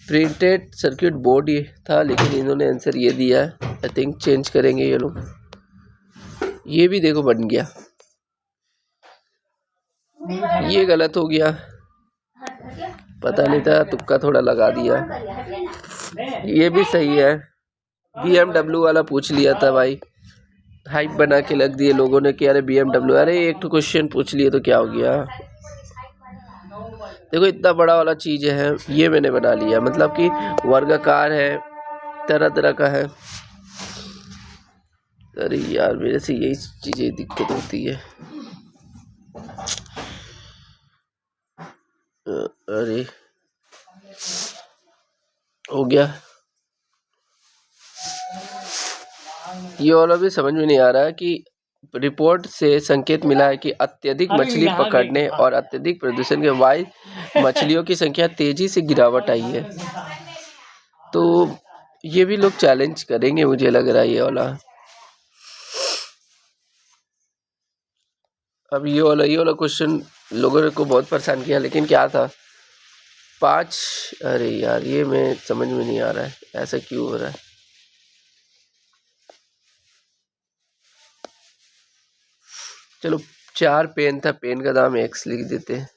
प्रिंटेड सर्किट बोर्ड ये था, लेकिन इन्होंने आंसर ये दिया है। आई थिंक चेंज करेंगे ये लोग। ये भी देखो बन गया, ये गलत हो गया, पता नहीं था, तुक्का थोड़ा लगा दिया। ये भी सही है, BMW वाला पूछ लिया था भाई, हाइप बना के लग दिए लोगों ने कि अरे BMW, अरे एक तो क्वेश्चन पूछ लिए तो क्या हो गया। देखो इतना बड़ा वाला चीज है, ये मैंने बना लिया, मतलब कि वर्गाकार है, तरह तरह का है। अरे यार मेरे से यही चीजें दिक्कत होती है। अरे हो गया। ये वाला भी समझ में नहीं आ रहा है कि रिपोर्ट से संकेत मिला है कि अत्यधिक मछली पकड़ने और अत्यधिक प्रदूषण के वाई मछलियों की संख्या तेजी से गिरावट आई है। तो ये भी लोग चैलेंज करेंगे, मुझे लग रहा है ये वाला। अब ये वाला क्वेश्चन लोगों को बहुत परेशान किया, लेकिन क्या था 5। अरे यार ये मैं समझ में नहीं आ रहा है, ऐसा क्यों हो रहा है। चलो 4 पेन था, पेन का दाम X लिख देते हैं,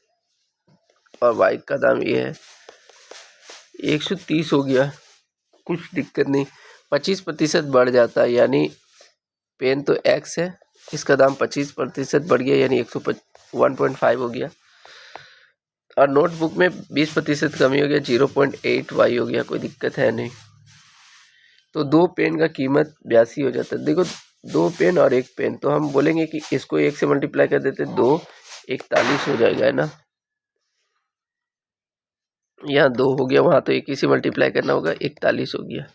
और बाइक का दाम ये है 130 हो गया, कुछ दिक्कत नहीं। 25% बढ़ जाता है, यानी पेन तो X है, इसका दाम 25% बढ़ गया, यानी 1.5 हो गया। और नोटबुक में 20% कमी हो गया, 0.8 हो गया, कोई दिक्कत है नहीं। तो 2 पेन का कीमत 82 हो जाता है। देखो 2 पेन और 1 पेन, तो हम बोलेंगे कि इसको 1 से मल्टीप्लाई कर देते, 2 41 हो जाएगा, है ना। यहाँ 2 हो गया, वहाँ तो 1 ही से मल्टीप्लाई करना होगा, 41 हो गया।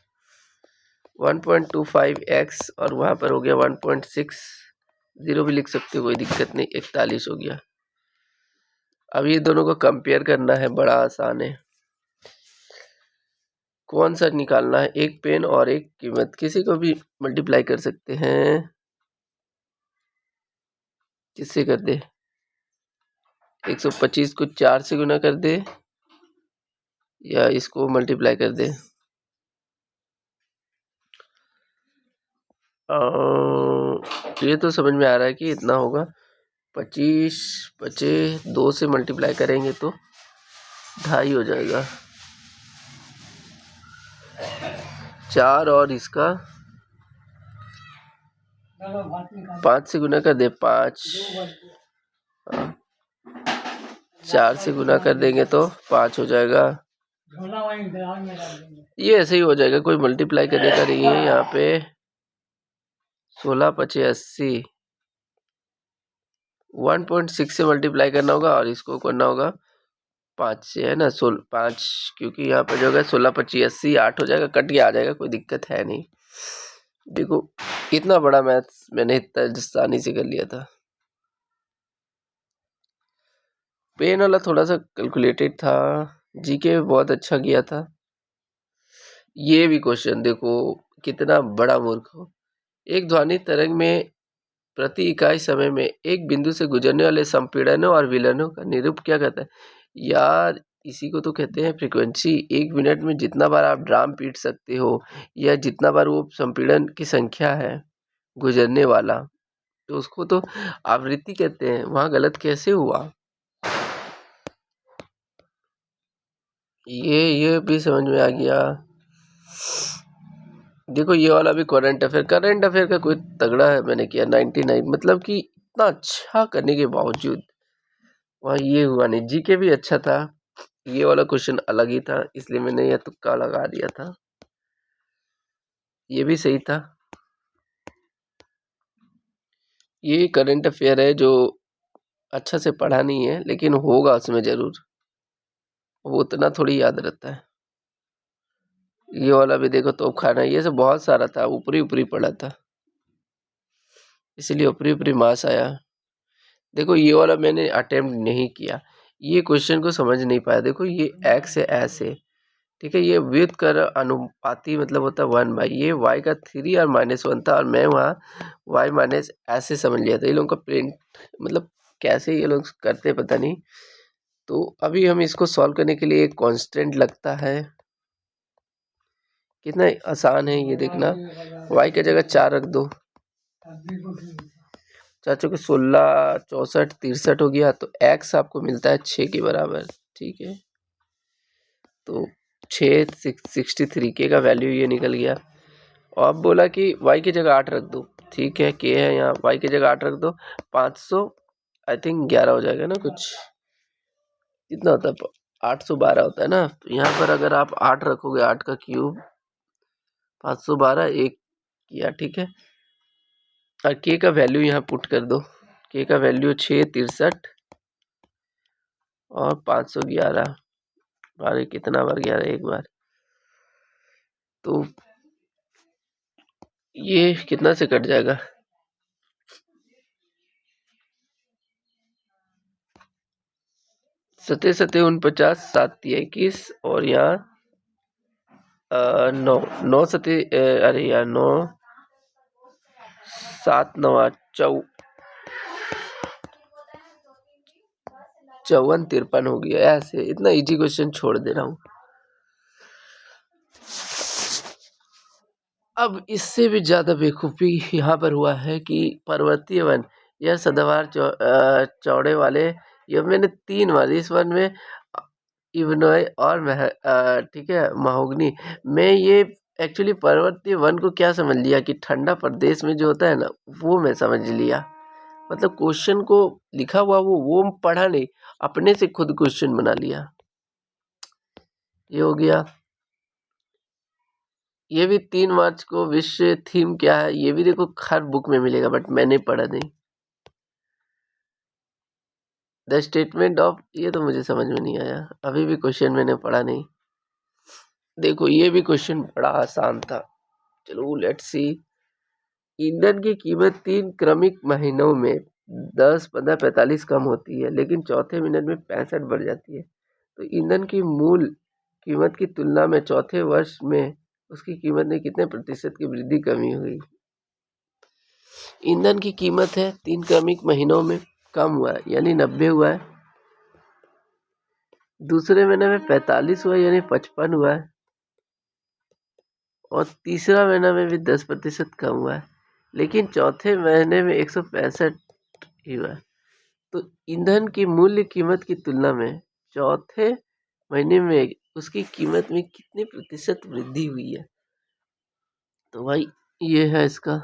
1.25x और वहाँ पर हो गया 1.60 भी लिख सकते हो, कोई दिक्कत नहीं, 41 हो गया। अब ये दोनों को कंपेयर करना है, बड़ा आसान है। कौन सा निकालना है, 1 पेन और 1 कीमत, किसी को भी मल्टीप्लाई कर सकते हैं। किससे कर दे, 125 को 4 से गुना कर दे, या इसको मल्टीप्लाई कर दे। ये तो समझ में आ रहा है कि इतना होगा, 25 बचे 2 से मल्टीप्लाई करेंगे तो 2.5 हो जाएगा। 4 और इसका 5 से गुना कर दे, 5 4 से गुना कर देंगे तो 5 हो जाएगा। ये ऐसे ही हो जाएगा, कोई मल्टीप्लाई करने का नहीं है यहाँ पे। 16 5 80, 1.6 से मल्टीप्लाई करना होगा, और इसको करना होगा 5 से, है ना। 5, क्योंकि यहाँ पे जो है 16 25 80 8 हो जाएगा, कट के आ जाएगा, कोई दिक्कत है नहीं। देखो इतना बड़ा मैथ्स मैंने इतना आसानी से कर लिया था। पेन वाला थोड़ा सा कैलकुलेटेड था, जीके बहुत अच्छा किया था। ये भी क्वेश्चन देखो कितना बड़ा मूर्ख हो। एक ध्वनि तरंग में प्रति इकाई समय में एक बिंदु से गुजरने वाले संपीड़नों और विलयनों का निरूप क्या कहता है। यार इसी को तो कहते हैं फ्रीक्वेंसी। 1 मिनट में जितना बार आप ड्राम पीट सकते हो, या जितना बार वो संपीड़न की संख्या है गुजरने वाला, तो उसको तो आवृत्ति कहते हैं। वहाँ गलत कैसे हुआ, ये भी समझ में आ गया। देखो ये वाला भी करंट अफेयर का कोई तगड़ा है मैंने किया 99, मतलब कि इतना अच्छा करने के बावजूद वहाँ ये हुआ नहीं। जीके भी अच्छा था, ये वाला क्वेश्चन अलग ही था, इसलिए मैंने ये तुक्का लगा दिया था। ये भी सही था। ये करंट अफेयर है जो अच्छा से पढ़ा नहीं है, लेकिन होगा उसमें जरूर, वो उतना थोड़ी याद रहता है। ये वाला भी देखो तोप खाना, ये सब बहुत सारा था, ऊपरी ऊपरी पड़ा था, इसलिए ऊपरी ऊपरी मार्क्स आया। देखो ये वाला मैंने अटेम्प्ट नहीं किया, ये क्वेश्चन को समझ नहीं पाया। देखो ये x है ऐसे, ठीक है, ये व्युत्कर अनुपाती मतलब होता है 1/, ये y का 3 और -1 था, और मैं वहाँ y माइनस ऐसे समझ लिया था। ये लोगों का प्रिंट मतलब कैसे ये लोग करते पता नहीं। तो अभी हम इसको सॉल्व करने के लिए एक कांस्टेंट लगता है, कितना आसान है ये देखना। y की जगह 4 रख दो, 4 16 64 63 हो गया, तो x आपको मिलता है 6 के बराबर। ठीक है, तो 63 के का वैल्यू ये निकल गया। और अब बोला कि y की जगह 8 रख दो। ठीक है, k है यहाँ, y की जगह 8 रख दो, 500 आई थिंक 11 हो जाएगा ना, कुछ कितना होता है, 812 होता है ना। तो यहाँ पर अगर आप 8 रखोगे, 8 का क्यूब 512 एक किया। ठीक है, और k का वैल्यू यहाँ पुट कर दो। k का वैल्यू 6 63 और 511। अरे कितना बार 11 एक बार, तो ये कितना से कट जाएगा, 7 7 49 7 21 और यहाँ 9 9 7 अरे यार 9 7 9 8 54 53 हो गया। ऐसे इतना इजी क्वेश्चन छोड़ दे रहा हूँ। अब इससे भी ज्यादा बेवकूफी यहाँ पर हुआ है कि पर्वतीय वन, यह सदाबहार चौड़े वाले, ये मैंने 3 बार इस वन में इवनॉय और ठीक है महोगनी में, ये एक्चुअली पर्वतीय वन को क्या समझ लिया कि ठंडा प्रदेश में जो होता है ना, वो मैं समझ लिया। मतलब क्वेश्चन को लिखा हुआ वो पढ़ा नहीं, अपने से खुद क्वेश्चन बना लिया। ये हो गया। ये भी 3 मार्च को विश्व थीम क्या है, ये भी देखो हर बुक में मिलेगा, बट मैंने पढ़ा नहीं। द स्टेटमेंट ऑफ, ये तो मुझे समझ में नहीं आया, अभी भी क्वेश्चन मैंने पढ़ा नहीं। देखो ये भी क्वेश्चन बड़ा आसान था। चलो लेट्स सी। ईंधन की कीमत 3 क्रमिक महीनों में 10 15 45 कम होती है, लेकिन चौथे मिनट में 65 बढ़ जाती है। तो ईंधन की मूल कीमत की तुलना में चौथे वर्ष में उसकी कीमत में कितने प्रतिशत की वृद्धि कमी हुई। ईंधन की कीमत है 3 क्रमिक महीनों में कम हुआ है, यानी 90 हुआ है। दूसरे महीने में 45 हुआ, यानी 55 हुआ है। और तीसरा महीना में भी 10% कम हुआ है, लेकिन चौथे महीने में 165 ही हुआ है। तो ईंधन की मूल्य कीमत की तुलना में चौथे महीने में उसकी कीमत में कितने प्रतिशत वृद्धि हुई है। तो भाई ये है इसका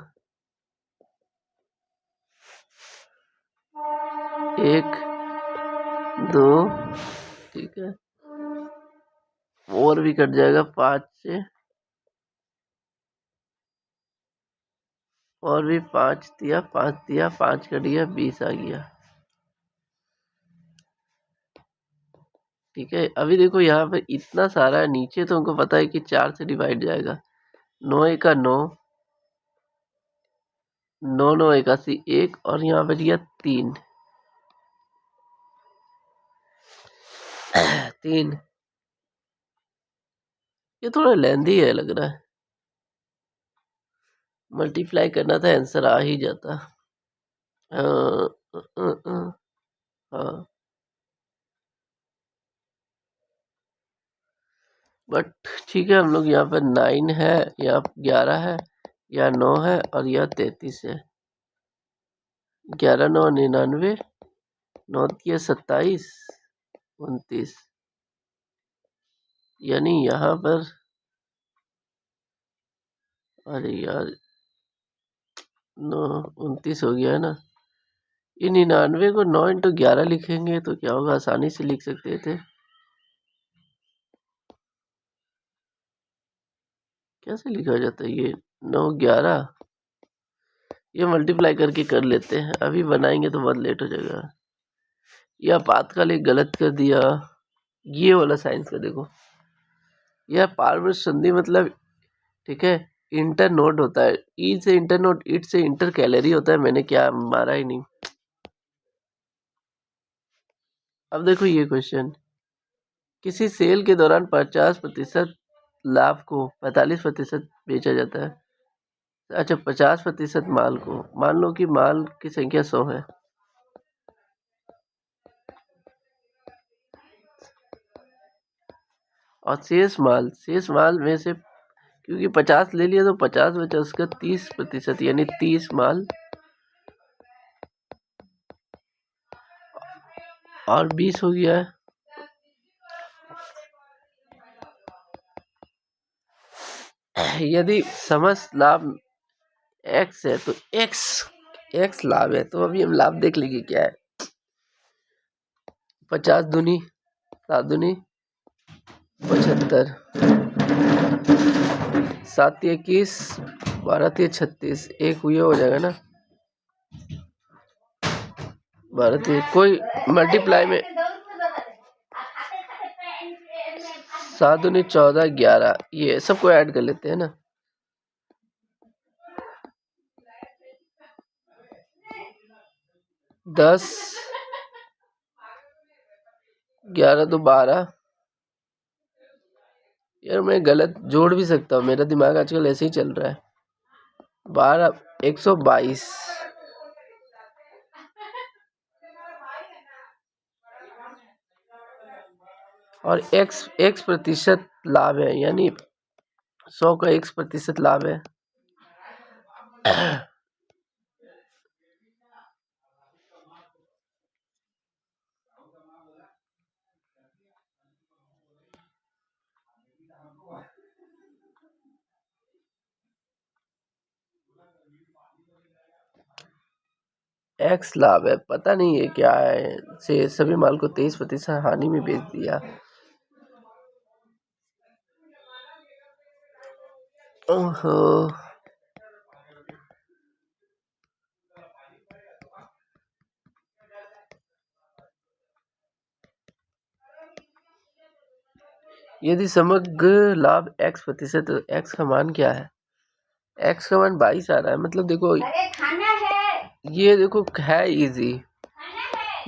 1 2, ठीक है, और भी कट जाएगा 5 से, और भी 5 दिया 5 कट गया 20 आ गया। ठीक है, अभी देखो यहाँ पे इतना सारा है, नीचे तो हमको पता है कि 4 से डिवाइड जाएगा। 9 1 9, 9 9 81 1, और यहाँ बच गया 3 3। ये थोड़ा लेंदी है लग रहा है, मल्टीप्लाई करना था आंसर आ ही जाता। हाँ बट ठीक है, हम लोग यहाँ पर 9 है, या 11 है, या 9 है, और यह 33 है। 11 9 99, 9 27 29, यानी यहाँ पर, अरे यार 9 29 हो गया है ना। ये 99 को 9 इंटू 11 लिखेंगे तो क्या होगा, आसानी से लिख सकते थे। कैसे लिखा जाता है ये 9 11, ये मल्टीप्लाई करके कर लेते हैं, अभी बनाएंगे तो बहुत लेट हो जाएगा। यह आपातकालिक गलत कर दिया, ये वाला साइंस का देखो, यह पारवश संधि मतलब, ठीक है, इंटर नोड होता है, ई से इंटर नोड, इट से इंटर कैलोरी होता है, मैंने क्या मारा ही नहीं। अब देखो ये क्वेश्चन, किसी सेल के दौरान 50% लाभ को 45% बेचा जाता है। अच्छा, 50% माल को, मान लो कि माल की संख्या 100 है, और शेष माल में से क्योंकि 50 ले लिया तो 50 बचा उसका 30%, यानी 30 माल और 20 हो गया है। यदि समस्त लाभ x है तो x लाभ है, तो अभी हम लाभ देख लेंगे क्या है। 50 दूनी 7 दूनी 75, 7 21, 12 36, एक हुई हो जाएगा ना 12 कोई मल्टीप्लाई में 7 दूनी 14, 11, ये सबको ऐड कर लेते हैं ना। 10, 11 तो 12, यार मैं गलत जोड़ भी सकता हूँ, मेरा दिमाग आजकल ऐसे ही चल रहा है। 12, 122, और x प्रतिशत लाभ है, यानी 100 का x% लाभ है। x लाभ है, पता नहीं है क्या है, से सभी माल को 23% हानि में बेच दिया। ओहो, यदि समग्र लाभ x%, तो x का मान क्या है? x का मान 22 आ रहा है। मतलब देखो, खाना है, ये देखो है इजी।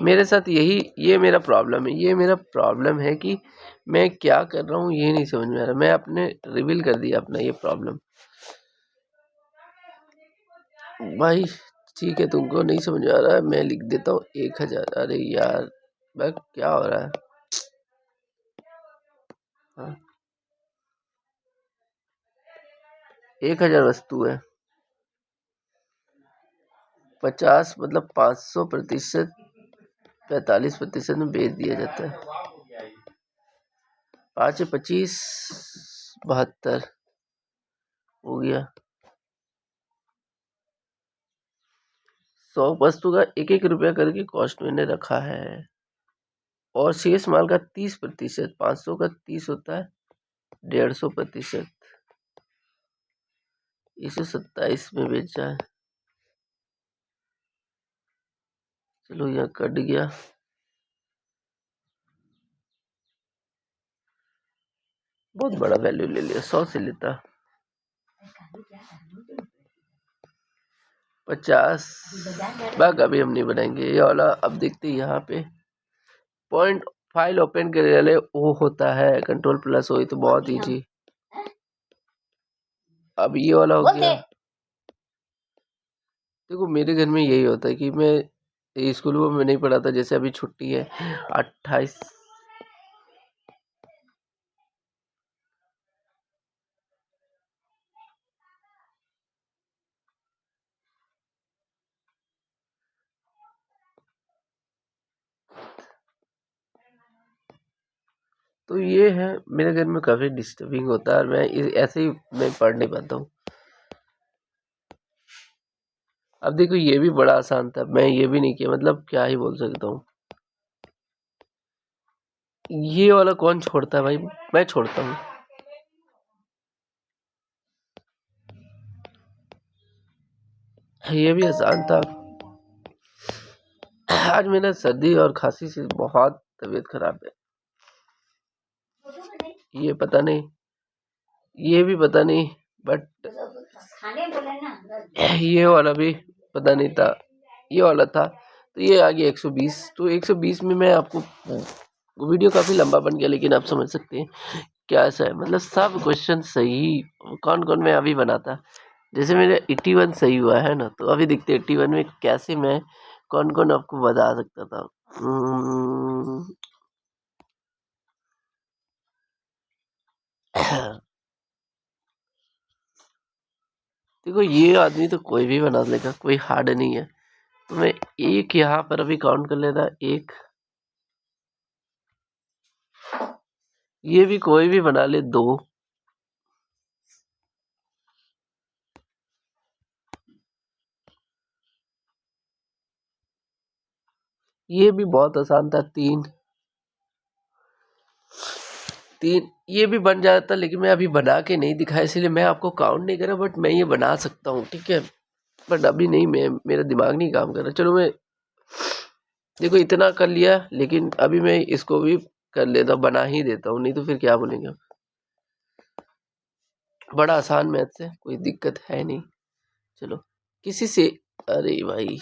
मेरे साथ ये मेरा प्रॉब्लम है, ये मेरा प्रॉब्लम है कि मैं क्या कर रहा हूँ ये नहीं समझ में आ रहा। मैं अपने रिवील कर दिया अपना ये प्रॉब्लम। भाई ठीक है, तुमको नहीं समझ आ रहा है, मैं लिख देता हूँ 1000। अरे यार बस क्या हो रहा है? हाँ, 1000 वस्तु है, 50 मतलब 500%, 45% में बेच दिया जाता है। 5 से 25, 72 हो गया। 100 वस्तु का 1-1 रुपया करके कॉस्ट मैंने रखा है, और शेष माल का 30%, 500 का 30 होता है 150%, इसे 27 में बेचा है। चलो यहाँ कट गया। बहुत बड़ा वैल्यू ले लिया, 100 से लेता 50 बाग। अभी हम नहीं बनाएंगे ये वाला। अब देखते हैं यहाँ पे पॉइंट फाइल ओपन करने वाले वो होता है Ctrl+ हो तो बहुत ईजी। अब ये वाला हो गया। देखो मेरे घर में यही होता है कि मैं स्कूल में नहीं पढ़ाता, जैसे अभी छुट्टी है 28। तो ये है, मेरे घर में काफी डिस्टर्बिंग होता है, और मैं ऐसे ही मैं पढ़ नहीं पाता हूँ। अब देखो ये भी बड़ा आसान था, मैं ये भी नहीं किया, मतलब क्या ही बोल सकता हूँ। ये वाला कौन छोड़ता है भाई? मैं छोड़ता हूँ। ये भी आसान था। आज मेरा सर्दी और खांसी से बहुत तबीयत खराब है। ये पता नहीं, ये भी पता नहीं, बट ये वाला भी पता नहीं था, ये वाला था। तो ये आ गया 120। तो 120 में मैं आपको, वीडियो काफी लंबा बन गया, लेकिन आप समझ सकते हैं क्या ऐसा है। मतलब सब क्वेश्चन सही कौन कौन मैं अभी बनाता। जैसे मेरे 81 सही हुआ है ना, तो अभी देखते 81 में कैसे मैं कौन कौन आपको बता सकता था। देखो ये आदमी तो कोई भी बना लेगा, कोई हार्ड नहीं है। तो मैं एक यहाँ पर अभी काउंट कर लेता, एक, ये भी कोई भी बना ले, दो, ये भी बहुत आसान था, तीन, तीन, ये भी बन जाता, लेकिन मैं अभी बना के नहीं दिखाया इसलिए मैं आपको काउंट नहीं कर रहा, बट मैं ये बना सकता हूँ, ठीक है। बट अभी नहीं, मैं, मेरा दिमाग नहीं काम कर रहा। चलो मैं, देखो इतना कर लिया, लेकिन अभी मैं इसको भी कर लेता हूँ, बना ही देता हूँ, नहीं तो फिर क्या बोलेंगे। बड़ा आसान मैथ है, कोई दिक्कत है नहीं। चलो किसी से, अरे भाई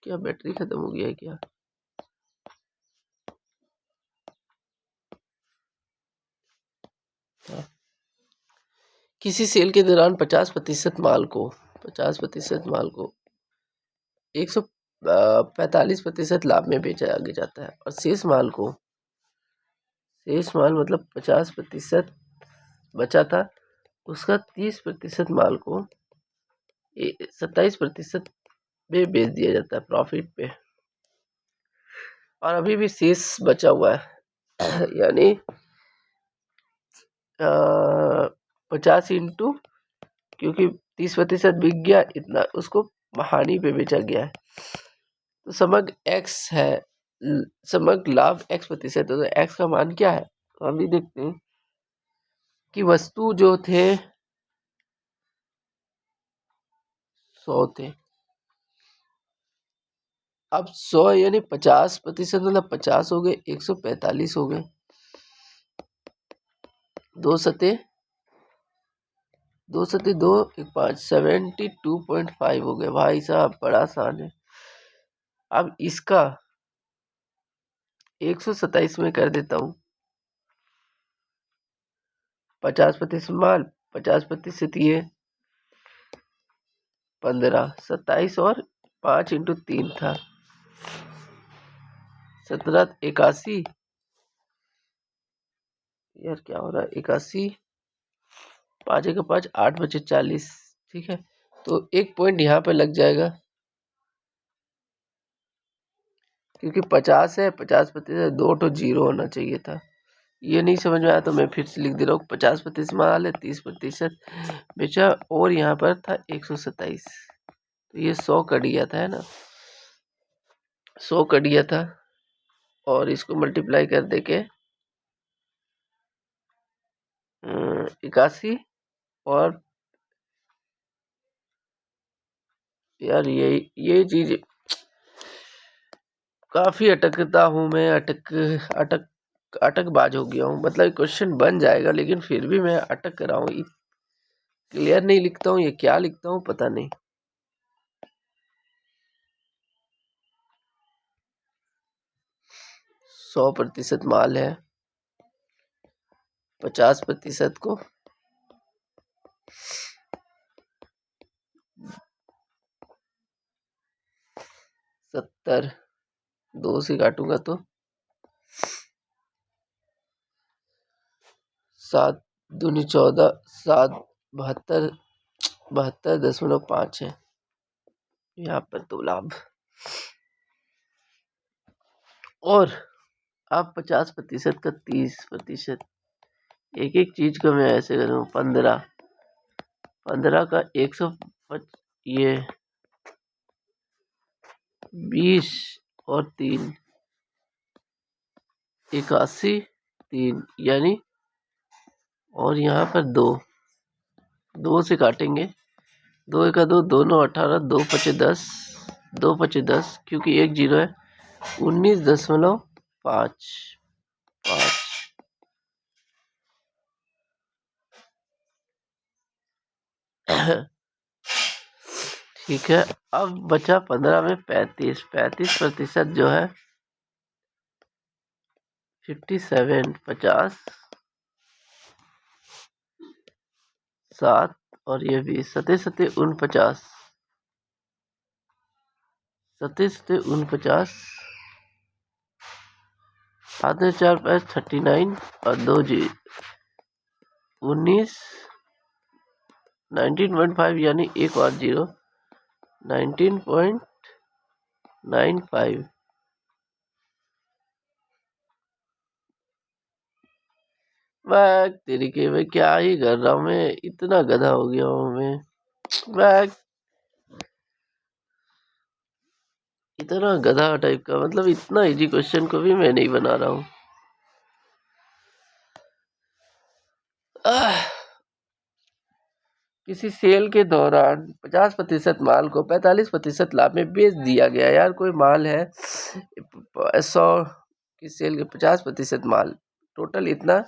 क्या बैटरी खत्म हो गया है क्या? हाँ। किसी सेल के दौरान 50% माल को, 50% माल को 145% लाभ में बेचा आगे जाता है, और शेष माल को, शेष माल मतलब 50% बचा था, उसका 30% माल को 27% में बेच दिया जाता है प्रॉफिट पे, और अभी भी शेष बचा हुआ है। यानी 50 इंटू, क्योंकि 30% बिक गया, इतना उसको हानि पे बेचा गया है, तो समग्र एक्स है, समग्र लाभ x%, तो x का मान क्या है? तो हम भी देखते हैं कि वस्तु जो थे 100 थे, अब 100 यानी 50% मतलब 50 हो गए, 145 हो गए, दो सते, दो सते दो, एक 5, 72.5 हो गए। भाई साहब बड़ा आसान है। अब इसका 127 में कर देता हूँ, 50% माल, 50% ये 15, 27 और 5 इंटू 3 था, 1781, यार क्या हो रहा है, 81, 5 एक 5, 8 बचे 40, ठीक है। तो एक पॉइंट यहाँ पे लग जाएगा, क्योंकि 50 है, 50% दो तो जीरो होना चाहिए था। ये नहीं समझ में आया तो मैं फिर से लिख दे रहा हूँ, 50% माल है, 30% बेचा, और यहाँ पर था 127, तो ये 100 कट गया था, है ना, 100 कट गया था, और इसको मल्टीप्लाई कर दे के 81, और यार ये चीज काफी अटकता हूँ मैं, अटक बाज हो गया हूँ, मतलब क्वेश्चन बन जाएगा लेकिन फिर भी मैं अटक रहा हूँ, क्लियर नहीं लिखता हूँ, ये क्या लिखता हूँ पता नहीं। 100% माल है, 50% को 70, 2 से काटूंगा तो 7 दूनी 14, 7, 72.5 है यहाँ पर तो लाभ। और आप 50% का 30%, एक एक चीज का मैं ऐसे करूँ, 15 का 100, ये 20 और 3, 81, 3 यानी, और यहाँ पर 2 से काटेंगे, 2 एक 2, दोनों 18, 2 पचे 10, 2 पचे 10, क्योंकि एक जीरो है, 19.5, 5, ठीक है। अब बचा 15 में 35% जो है 57, 50, 7, और ये 20, 49, 49, 7 4 5 39, और 2 जी 19 19.5 यानी एक और 0 19.95। मैं तेरी के मैं क्या ही कर रहा हूँ, मैं इतना गधा हो गया हूँ मैं इतना गधा टाइप का, मतलब इतना इजी क्वेश्चन को भी मैं नहीं बना रहा हूँ। किसी सेल के दौरान 50% माल को 45% लाभ में बेच दिया गया। यार कोई माल है 100 की सेल के 50% माल, टोटल इतना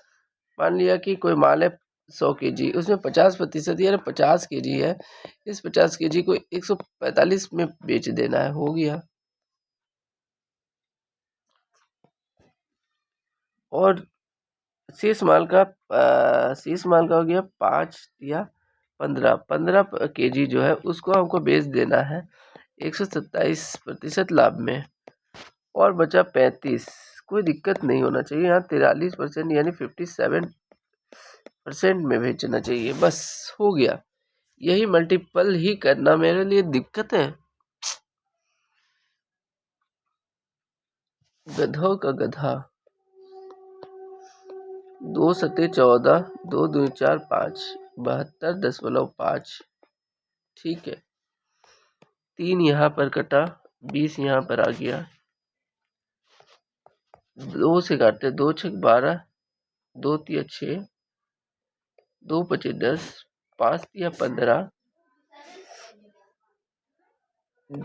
मान लिया कि कोई माल है 100 kg, उसमें 50% यानी 50 kg है। इस 50 kg को 145 में बेच देना है, हो गया। और शेष माल का हो गया 5 या 15 kg जो है उसको हमको बेच देना है 127% लाभ में, और बचा 35। कोई दिक्कत नहीं होना चाहिए यहाँ, 43% यानी 57% में बेचना चाहिए, बस हो गया। यही मल्टीपल ही करना मेरे लिए दिक्कत है। गधों का गधा। 2 सते 14, 2 दूनी 4, 5, 72.5। ठीक है, 3 यहाँ पर कटा, 20 यहाँ पर आ गया। 2 से काटते, 2 छक 12, 2 तिया 6, 2 पचे 10, 5 तिया 15,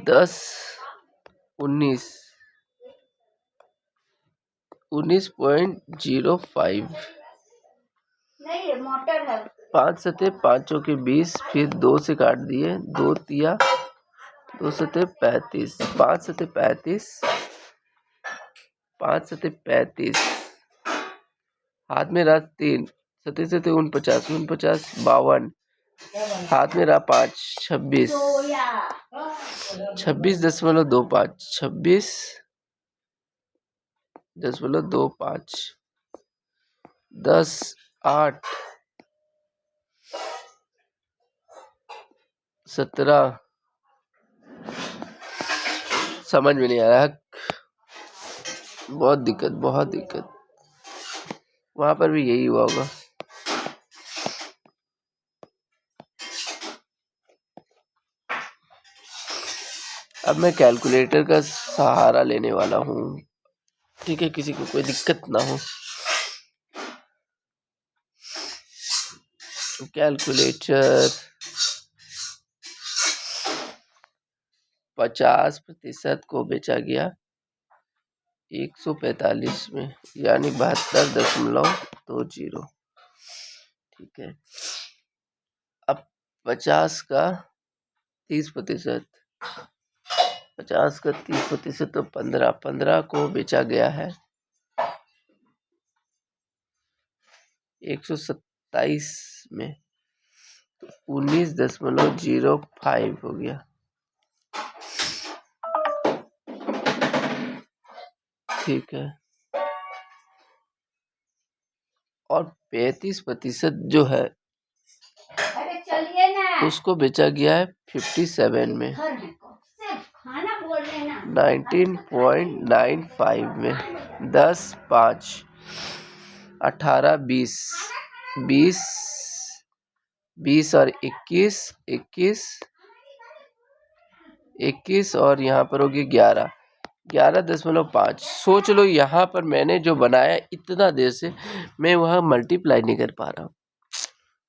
10 19, 19.05। नहीं ये मोटर है। 5 सते 5 चौके 20, फिर 2 से काट दिए, 2 तिया 2 सते 35, 5 सते 35, 5 सते 35, हाथ में रहा 3, सते सते 49, 49 52, हाथ में रहा 5, 26, 26.25, 26.25, 10 8 17। समझ में नहीं आ रहा, बहुत दिक्कत। वहां पर भी यही हुआ होगा। अब मैं कैलकुलेटर का सहारा लेने वाला हूँ, ठीक है, किसी को कोई दिक्कत ना हो। कैलकुलेटर 50% को बेचा गया 145 में, यानी 72.20। ठीक है, अब 50 का 30%, 50 का 30% तो 15 को बेचा गया है 127 में, तो 19.05 हो गया। ठीक है, और 35% जो है उसको बेचा गया है 57 में, 19.95 में। 10 5 18 20 20 20 और 21 21 21 और यहाँ पर होगी 11 11.5। सोच लो यहाँ पर मैंने जो बनाया इतना देर से, मैं वहाँ मल्टीप्लाई नहीं कर पा रहा हूँ।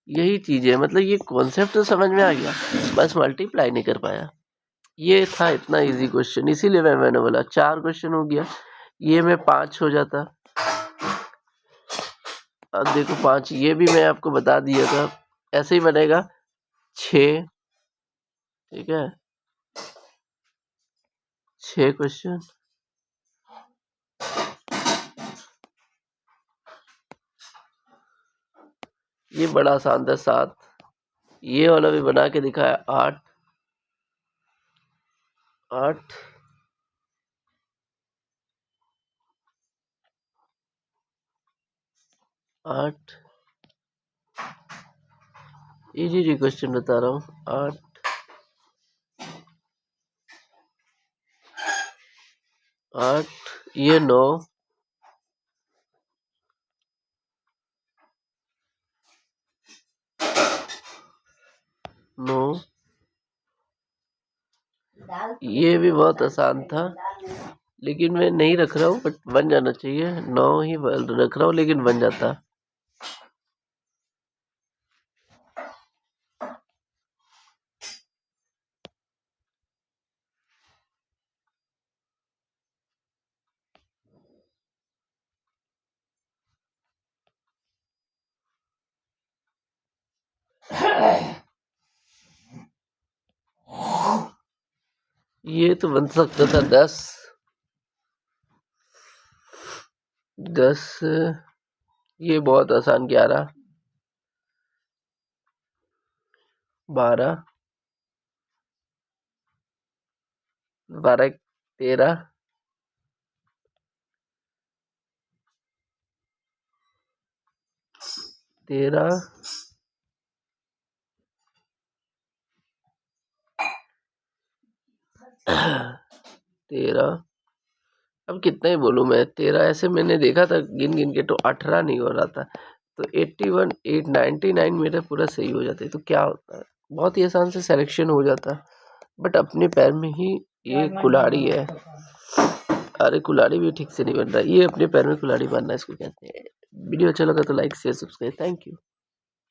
यही चीज़ है, मतलब ये कॉन्सेप्ट तो समझ में आ गया, बस मल्टीप्लाई नहीं कर पाया। ये था इतना इजी क्वेश्चन, इसीलिए मैंने बोला 4 क्वेश्चन हो गया, ये में 5 हो जाता। अब देखो 5, ये भी मैं आपको बता दिया था, ऐसे ही बनेगा 6। ठीक है, 6 क्वेश्चन। ये बड़ा आसान था 7। ये वाला भी बना के दिखाया 8 8 8 इजी क्वेश्चन बता रहा हूँ। 8 ये 9 9 ये भी बहुत आसान था, लेकिन मैं नहीं रख रहा हूँ, बट बन जाना चाहिए। 9 ही रख रहा हूँ, लेकिन बन जाता। ये तो बन सकता था 10 ये बहुत आसान। 11 12 12 13 13 13। अब कितना ही बोलूं मैं, 13 ऐसे मैंने देखा था गिन गिन के, तो 18 नहीं हो रहा था। तो 81 899 मेरा पूरा सही हो जाता है। तो क्या होता है, बहुत ही आसान से सिलेक्शन हो जाता। बट अपने पैर में ही ये कुल्हाड़ी है। अरे कुल्हाड़ी भी ठीक से नहीं बन रहा, ये अपने पैर में कुल्हाड़ी बनना इसको कहते हैं। वीडियो अच्छा लगा तो like share subscribe. Thank you.